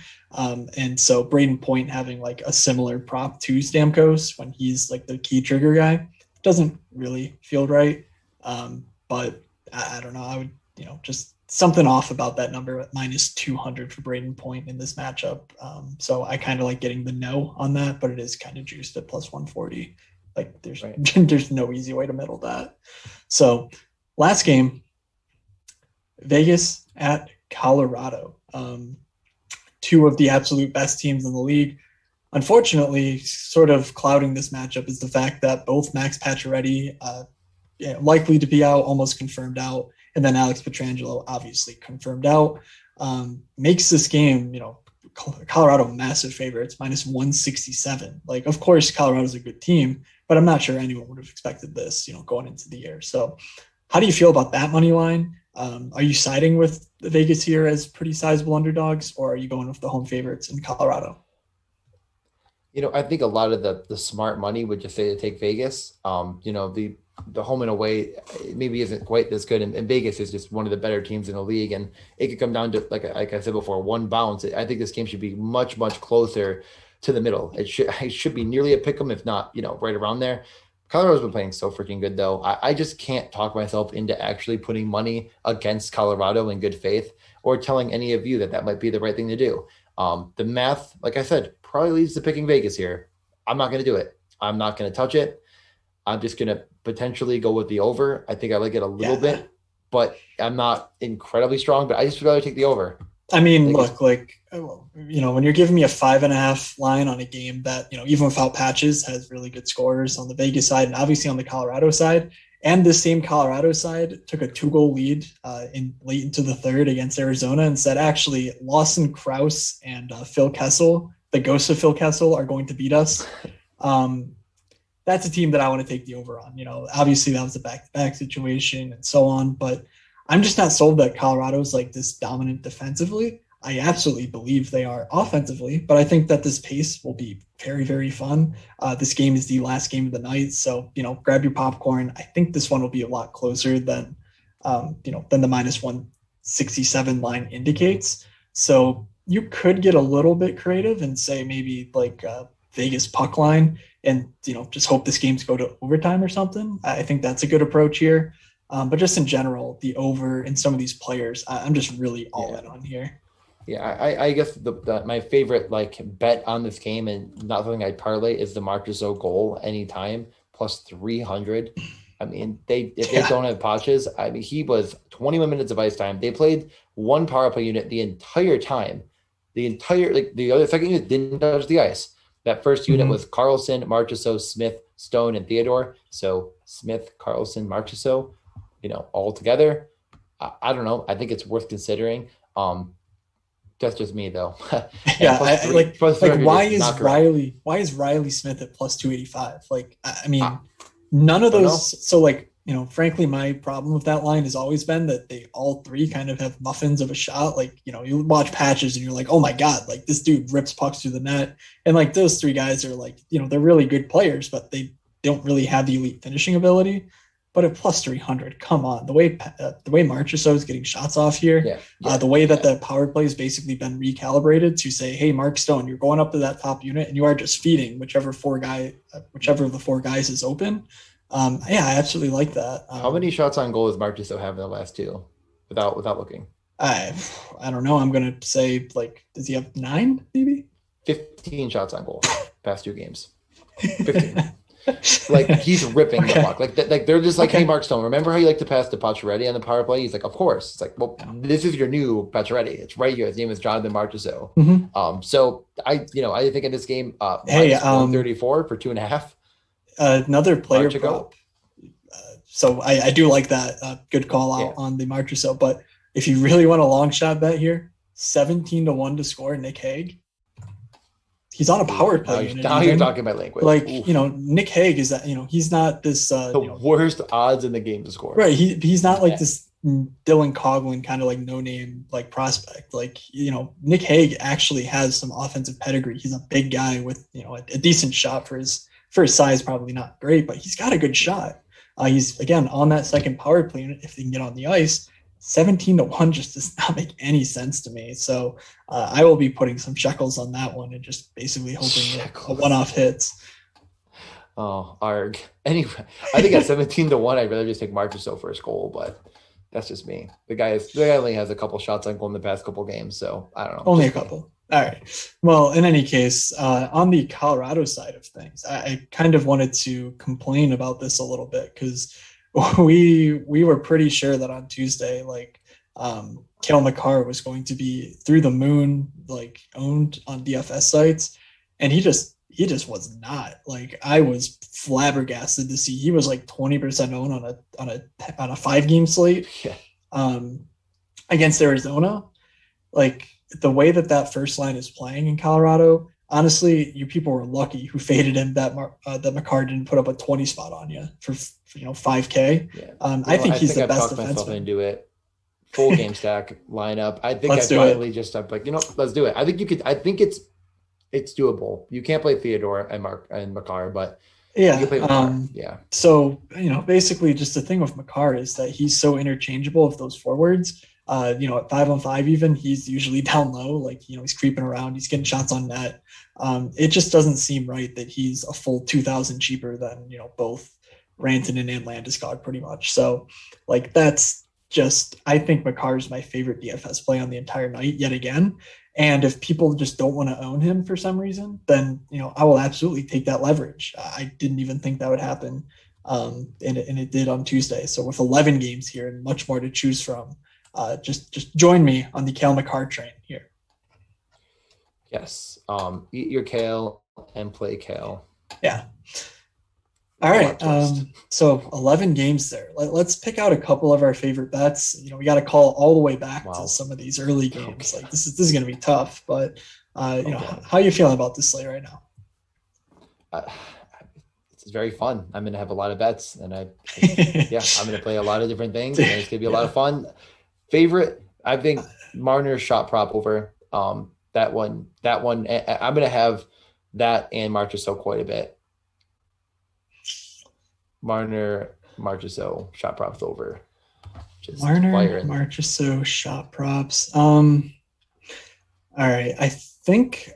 And so Braden Point having like a similar prop to Stamkos when he's like the key trigger guy doesn't really feel right. But I don't know. I would, just something off about that number at minus 200 for Braden Point in this matchup. So I kind of like getting the no on that, but it is kind of juiced at plus 140. Like there's Right. there's no easy way to middle that. So last game, Vegas at Colorado. Two of the absolute best teams in the league. Unfortunately, sort of clouding this matchup is the fact that both Max Pacioretty, likely to be out, almost confirmed out, and then Alex Pietrangelo obviously confirmed out, makes this game, Colorado massive favorites, minus 167. Like, of course, Colorado's a good team, but I'm not sure anyone would have expected this, going into the year. So how do you feel about that money line? Are you siding with Vegas here as pretty sizable underdogs, or are you going with the home favorites in Colorado? I think a lot of the smart money would just say to take Vegas. The home and away maybe isn't quite as good, and Vegas is just one of the better teams in the league, and it could come down to like I said before, one bounce. I think this game should be much closer to the middle. It should be nearly a pick 'em, if not right around there. Colorado's been playing so freaking good though. I just can't talk myself into actually putting money against Colorado in good faith or telling any of you that might be the right thing to do. The math, like I said, probably leads to picking Vegas here. I'm not going to do it. I'm not going to touch it. I'm just going to potentially go with the over. I think I like it a little bit, but I'm not incredibly strong, but I just would rather take the over. I mean, look, like, when you're giving me a 5.5 line on a game that, even without patches has really good scores on the Vegas side and obviously on the Colorado side, and this same Colorado side took a 2-goal lead in late into the third against Arizona and said, actually, Lawson Krause and Phil Kessel, the ghosts of Phil Kessel, are going to beat us. That's a team that I want to take the over on. Obviously that was a back-to-back situation and so on, but I'm just not sold that Colorado's like this dominant defensively. I absolutely believe they are offensively, but I think that this pace will be very, very fun. This game is the last game of the night, so grab your popcorn. I think this one will be a lot closer than the minus 167 line indicates. So you could get a little bit creative and say maybe like Vegas puck line, and just hope this game's go to overtime or something. I think that's a good approach here. But just in general, the over in some of these players, I'm just really all in on here. Yeah, I guess my favorite like bet on this game and not something I'd parlay is the Marc Gasol goal anytime plus 300. I mean, if they don't have Patches, I mean, he was 21 minutes of ice time. They played one power play unit the entire time. The other second unit didn't touch the ice. That first unit was Carlson, Marchessault, Smith, Stone, and Theodore. So Smith, Carlson, Marchessault, all together. I don't know. I think it's worth considering. That's just me though. Yeah, why is Riley Smith at plus 285? Like, I mean, none of those. So frankly, my problem with that line has always been that they all three kind of have muffins of a shot. Like, you watch Patches and you're like, oh my God, like this dude rips pucks through the net. And like those three guys are like, they're really good players, but they don't really have the elite finishing ability. But at plus 300, come on, the way Marchessault is getting shots off here, the way that the power play has basically been recalibrated to say, hey, Mark Stone, you're going up to that top unit and you are just feeding whichever of the four guys is open. I absolutely like that. How many shots on goal does Marchessault have in the last two without looking? I don't know. I'm going to say, does he have 9 maybe? 15 shots on goal past 2 games. 15. He's ripping the puck. They're just like, hey, Mark Stone, remember how you like to pass to Pacioretty on the power play? He's like, of course. It's like, well, this is your new Pacioretty. It's right here. His name is Jonathan Marchessault. So I think in this game, 134 for 2.5. Another player prop. So I do like that. Good call out on the Marchessault. But if you really want a long shot bet here, 17-1 to score Nick Hague. He's on a power play. Now you're talking my language. Nick Hague is that, he's not this the worst odds in the game to score. Right. He's not like this Dylan Coughlin kind of like no name prospect. Nick Hague actually has some offensive pedigree. He's a big guy with a decent shot for his size, probably not great, but he's got a good shot. He's again on that second power play unit if they can get on the ice. 17-1 just does not make any sense to me. So I will be putting some shekels on that one and just basically hoping a one-off hits. Oh, arg. Anyway, I think at 17-1, I'd rather just take Marchessault first goal, but that's just me. The guy only has a couple shots on goal in the past couple games, so I don't know. Only a couple. All right. Well, in any case, on the Colorado side of things, I kind of wanted to complain about this a little bit because we were pretty sure that on Tuesday, Cale Makar was going to be through the moon, owned on DFS sites, and he just was not. I was flabbergasted to see he was 20% owned on a 5-game slate against Arizona. The way that first line is playing in Colorado, honestly, you people were lucky who faded him that Makar didn't put up a 20 spot on you for 5K. Yeah. I think he's the best defenseman. Into it. Full game stack lineup. I think let's do it. I think it's doable. You can't play Theodore and Makar, but you can play Makar. So basically, just the thing with Makar is that he's so interchangeable with those forwards. At 5-on-5 even, he's usually down low. He's creeping around. He's getting shots on net. It just doesn't seem right that he's a full 2,000 cheaper than both Rantanen and Landeskog pretty much. So that's just, I think Makar is my favorite DFS play on the entire night yet again. And if people just don't want to own him for some reason, then I will absolutely take that leverage. I didn't even think that would happen, and it did on Tuesday. So with 11 games here and much more to choose from, just join me on the Cale Makar train here. Yes. Eat your kale and play kale. Yeah. All right. So 11 games there. Let's pick out a couple of our favorite bets. We got to call all the way back to some of these early games. This is going to be tough, but how are you feeling about this slate right now? It's very fun. I'm going to have a lot of bets, and I'm going to play a lot of different things, and it's going to be a lot of fun. Favorite, I think Marner's shot prop over. That one. I'm going to have that and Marchessault quite a bit. Marchessault shot props over. Marchessault shot props. All right. I think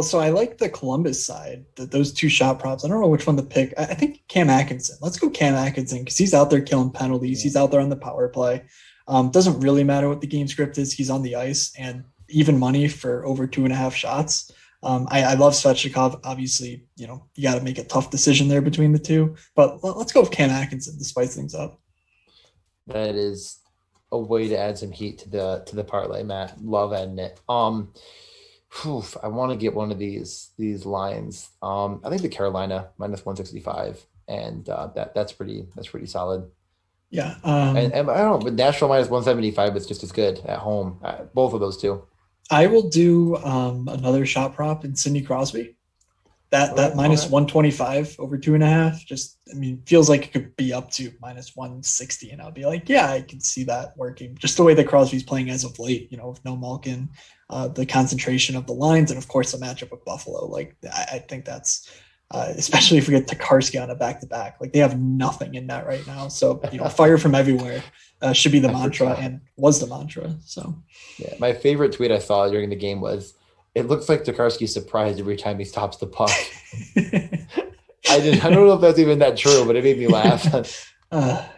so I like the Columbus side, those two shot props. I don't know which one to pick. I think Cam Atkinson. Let's go Cam Atkinson because he's out there killing penalties. He's out there on the power play. Doesn't really matter what the game script is. He's on the ice, and even money for over 2.5 shots. I love Svechnikov. Obviously, you got to make a tough decision there between the two. But let's go with Cam Atkinson to spice things up. That is a way to add some heat to the parlay, Matt. Love adding it. I want to get one of these lines. I think the Carolina -165, and that's pretty solid. Yeah. And I don't know, but Nashville -175 is just as good at home. Both of those two. I will do another shot prop in Sidney Crosby. That minus 125 over 2.5. Just, I mean, feels like it could be up to -160, and I'll be like, yeah, I can see that working. Just the way that Crosby's playing as of late, with no Malkin, the concentration of the lines, and of course the matchup with Buffalo. Like, I think that's especially if we get Tokarski on a back-to-back. Like, they have nothing in that right now. So, fire from everywhere should be the mantra, and was the mantra. So, yeah, my favorite tweet I saw during the game was, "It looks like Tokarski's surprised every time he stops the puck." I don't know if that's even that true, but it made me laugh.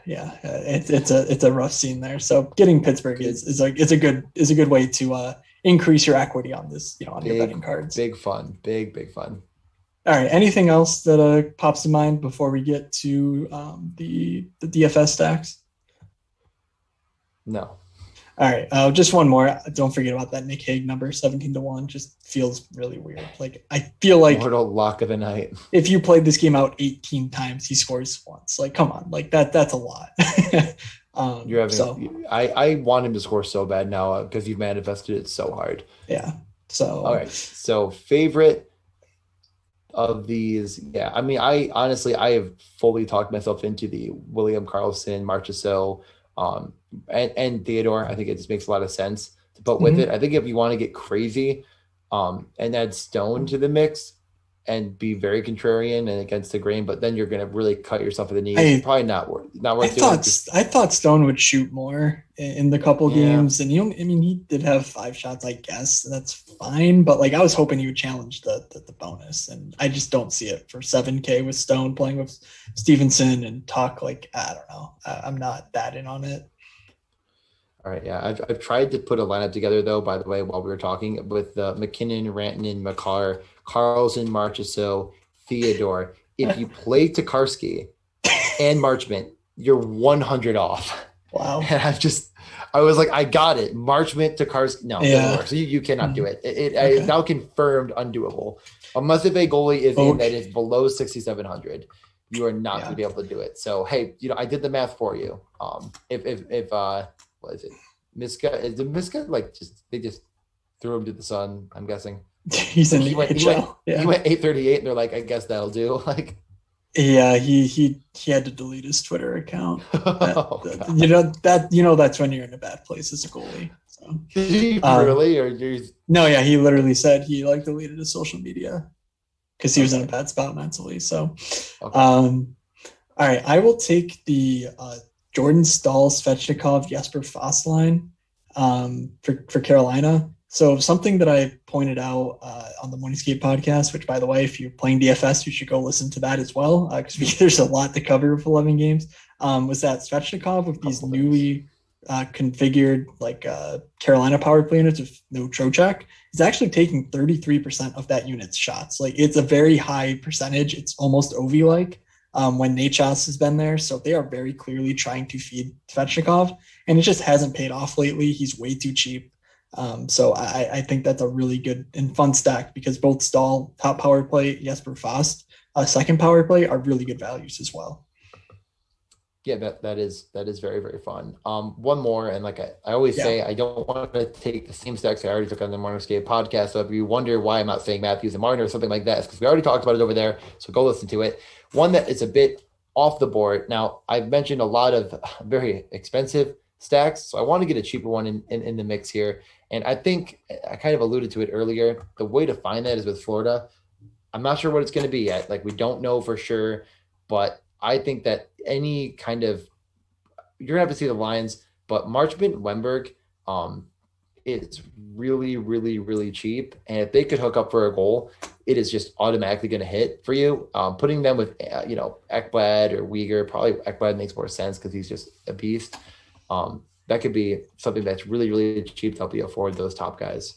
It's a rough scene there. So getting Pittsburgh is a good way to increase your equity on this, on your betting cards. Big fun. All right. Anything else that pops to mind before we get to the DFS stacks? No. All right. Just one more. Don't forget about that Nick Hague number, 17-1. Just feels really weird. Like, I feel like mortal lock of the night. If you played this game out 18 times, he scores once. Like, come on. Like, that's a lot. I want him to score so bad now because you've manifested it so hard. Yeah. So all right. So favorite of these, yeah. I mean, I have fully talked myself into the William Karlsson, Marchessault, and Theodore. I think it just makes a lot of sense to put with it. I think if you want to get crazy, and add Stone to the mix and be very contrarian and against the grain, but then you're going to really cut yourself in the knees. Probably not worth I thought Stone would shoot more in the couple games, and he did have 5 shots, I guess. That's fine, but like, I was hoping he would challenge the bonus, and I just don't see it for 7K with Stone playing with Stevenson and Tuck. Like, I don't know. I'm not that in on it. All right, yeah. I've tried to put a lineup together, though, by the way, while we were talking, with McKinnon, Rantanen, Makar, Carlson, Marchessault, Theodore. If you play Tokarski and Marchment, you're 100 off. Wow. And I was like, I got it. Marchment, Tokarski. No, it doesn't work. So you cannot do it. It's now confirmed undoable. Unless if a goalie is in that is below 6,700, you are not going to be able to do it. So, hey, I did the math for you. If what is it? Miska like they just threw him to the sun, I'm guessing. He went 838 and they're like, I guess that'll do. Like, yeah, he had to delete his Twitter account. That's when you're in a bad place as a goalie. So. Did he really? Or no, yeah, he literally said he deleted his social media because he was in a bad spot mentally. So all right, I will take the Jordan Staal, Svechnikov, Jesper Fast line for Carolina. So something that I pointed out on the Morning Skate podcast, which, by the way, if you're playing DFS, you should go listen to that as well, because there's a lot to cover with 11 games, was that Svechnikov with these newly configured Carolina power play units with no Trocheck is actually taking 33% of that unit's shots. Like, it's a very high percentage. It's almost Ovi-like. When Nachos has been there. So they are very clearly trying to feed Svechnikov, and it just hasn't paid off lately. He's way too cheap. So I think that's a really good and fun stack, because both Staal, top power play, Jesper Fast, second power play, are really good values as well. Yeah, that is very, very fun. One more, and like I always say, I don't want to take the same stacks I already took on the Morning Skate podcast. So if you wonder why I'm not saying Matthews and Martin or something like that, it's because we already talked about it over there. So go listen to it. One that is a bit off the board. Now, I've mentioned a lot of very expensive stacks, so I want to get a cheaper one in the mix here. And I think I kind of alluded to it earlier. The way to find that is with Florida. I'm not sure what it's going to be yet. Like, we don't know for sure, but I think that any kind of, you're going to have to see the lines, but Marchment Wemberg, it's really, really, really cheap. And if they could hook up for a goal, it is just automatically going to hit for you. Putting them with, Ekblad or Uyghur, probably Ekblad makes more sense because he's just a beast. That could be something that's really, really cheap to help you afford those top guys.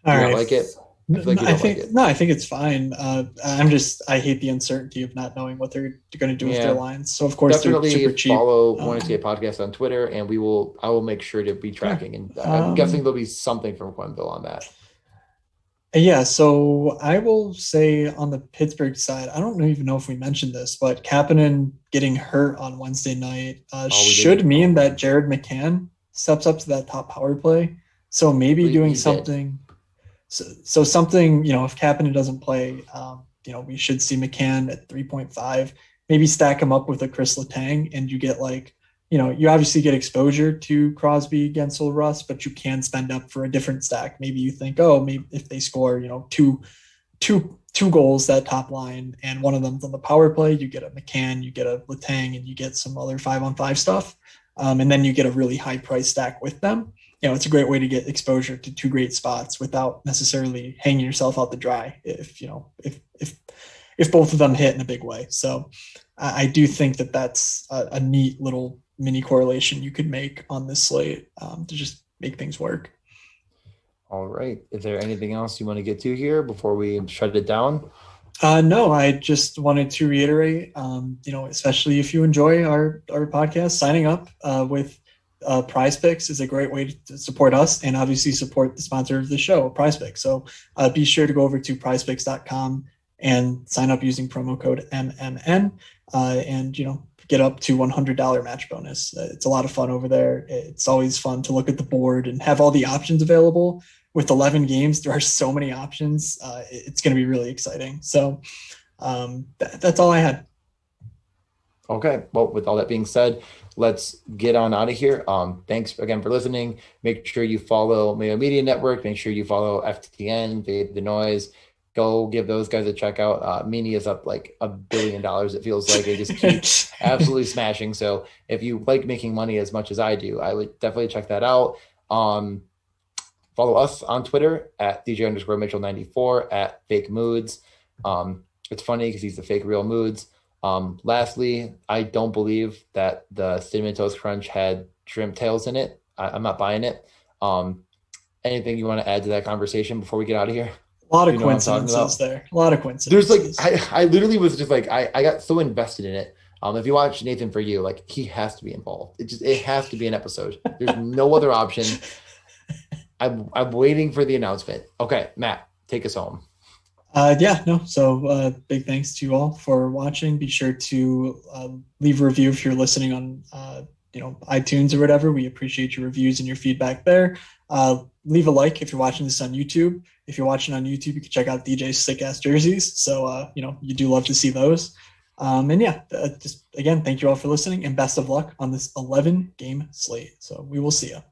All Do you not right. like it? I feel like you don't like it. No, I think it's fine. I hate the uncertainty of not knowing what they're going to do with their Yeah. lines. So of course they're Definitely super cheap. follow One SK Podcast on Twitter, and I will make sure to be Yeah. tracking. And I'm guessing there'll be something from Quenville on that. Yeah, so I will say on the Pittsburgh side, I don't even know if we mentioned this, but Kapanen getting hurt on Wednesday night Oh, we should didn't. mean that Jared McCann steps up to that top power play. So maybe doing He did. something. So something, if Kapanen doesn't play, we should see McCann at 3.5. Maybe stack him up with a Chris Letang, and you get you obviously get exposure to Crosby, Gensel, Russ, but you can spend up for a different stack. Maybe you think, oh, maybe if they score, two goals that top line, and one of them's on the power play, you get a McCann, you get a Letang, and you get some other 5-on-5 stuff, and then you get a really high price stack with them. It's a great way to get exposure to two great spots without necessarily hanging yourself out to dry if both of them hit in a big way. So I do think that that's a neat little mini correlation you could make on this slate to just make things work. All right. Is there anything else you want to get to here before we shut it down? No, I just wanted to reiterate, especially if you enjoy our podcast, signing up with Prize Picks is a great way to support us and obviously support the sponsor of the show, Prize Picks. So be sure to go over to prizepicks.com and sign up using promo code MMN and, get up to $100 match bonus. It's a lot of fun over there. It's always fun to look at the board and have all the options available. With 11 games, there are so many options. It's going to be really exciting. So that's all I had. Okay. Well, with all that being said, let's get on out of here. Thanks again for listening. Make sure you follow Mayo Media Network. Make sure you follow FTN, Fade the Noise. Go give those guys a check out. Meany is up like $1 billion. It feels like they just keep absolutely smashing. So if you like making money as much as I do, I would definitely check that out. Follow us on Twitter at DJ_Mitchell94 at Fake Moods. It's funny because he's the fake real Moods. Lastly, I don't believe that the Cinnamon Toast Crunch had shrimp tails in it. I'm not buying it. Anything you want to add to that conversation before we get out of here? A lot of coincidences there. A lot of There's coincidences. I literally was just like, I got so invested in it. If you watch Nathan For You, like he has to be involved. It has to be an episode. There's no other option. I'm waiting for the announcement. Okay, Matt, take us home. So big thanks to you all for watching. Be sure to leave a review if you're listening on iTunes or whatever. We appreciate your reviews and your feedback there. Leave a like if you're watching this on YouTube. If you're watching on YouTube, you can check out DJ's sick ass jerseys. So you do love to see those. Just again, thank you all for listening and best of luck on this 11 game slate. So we will see you.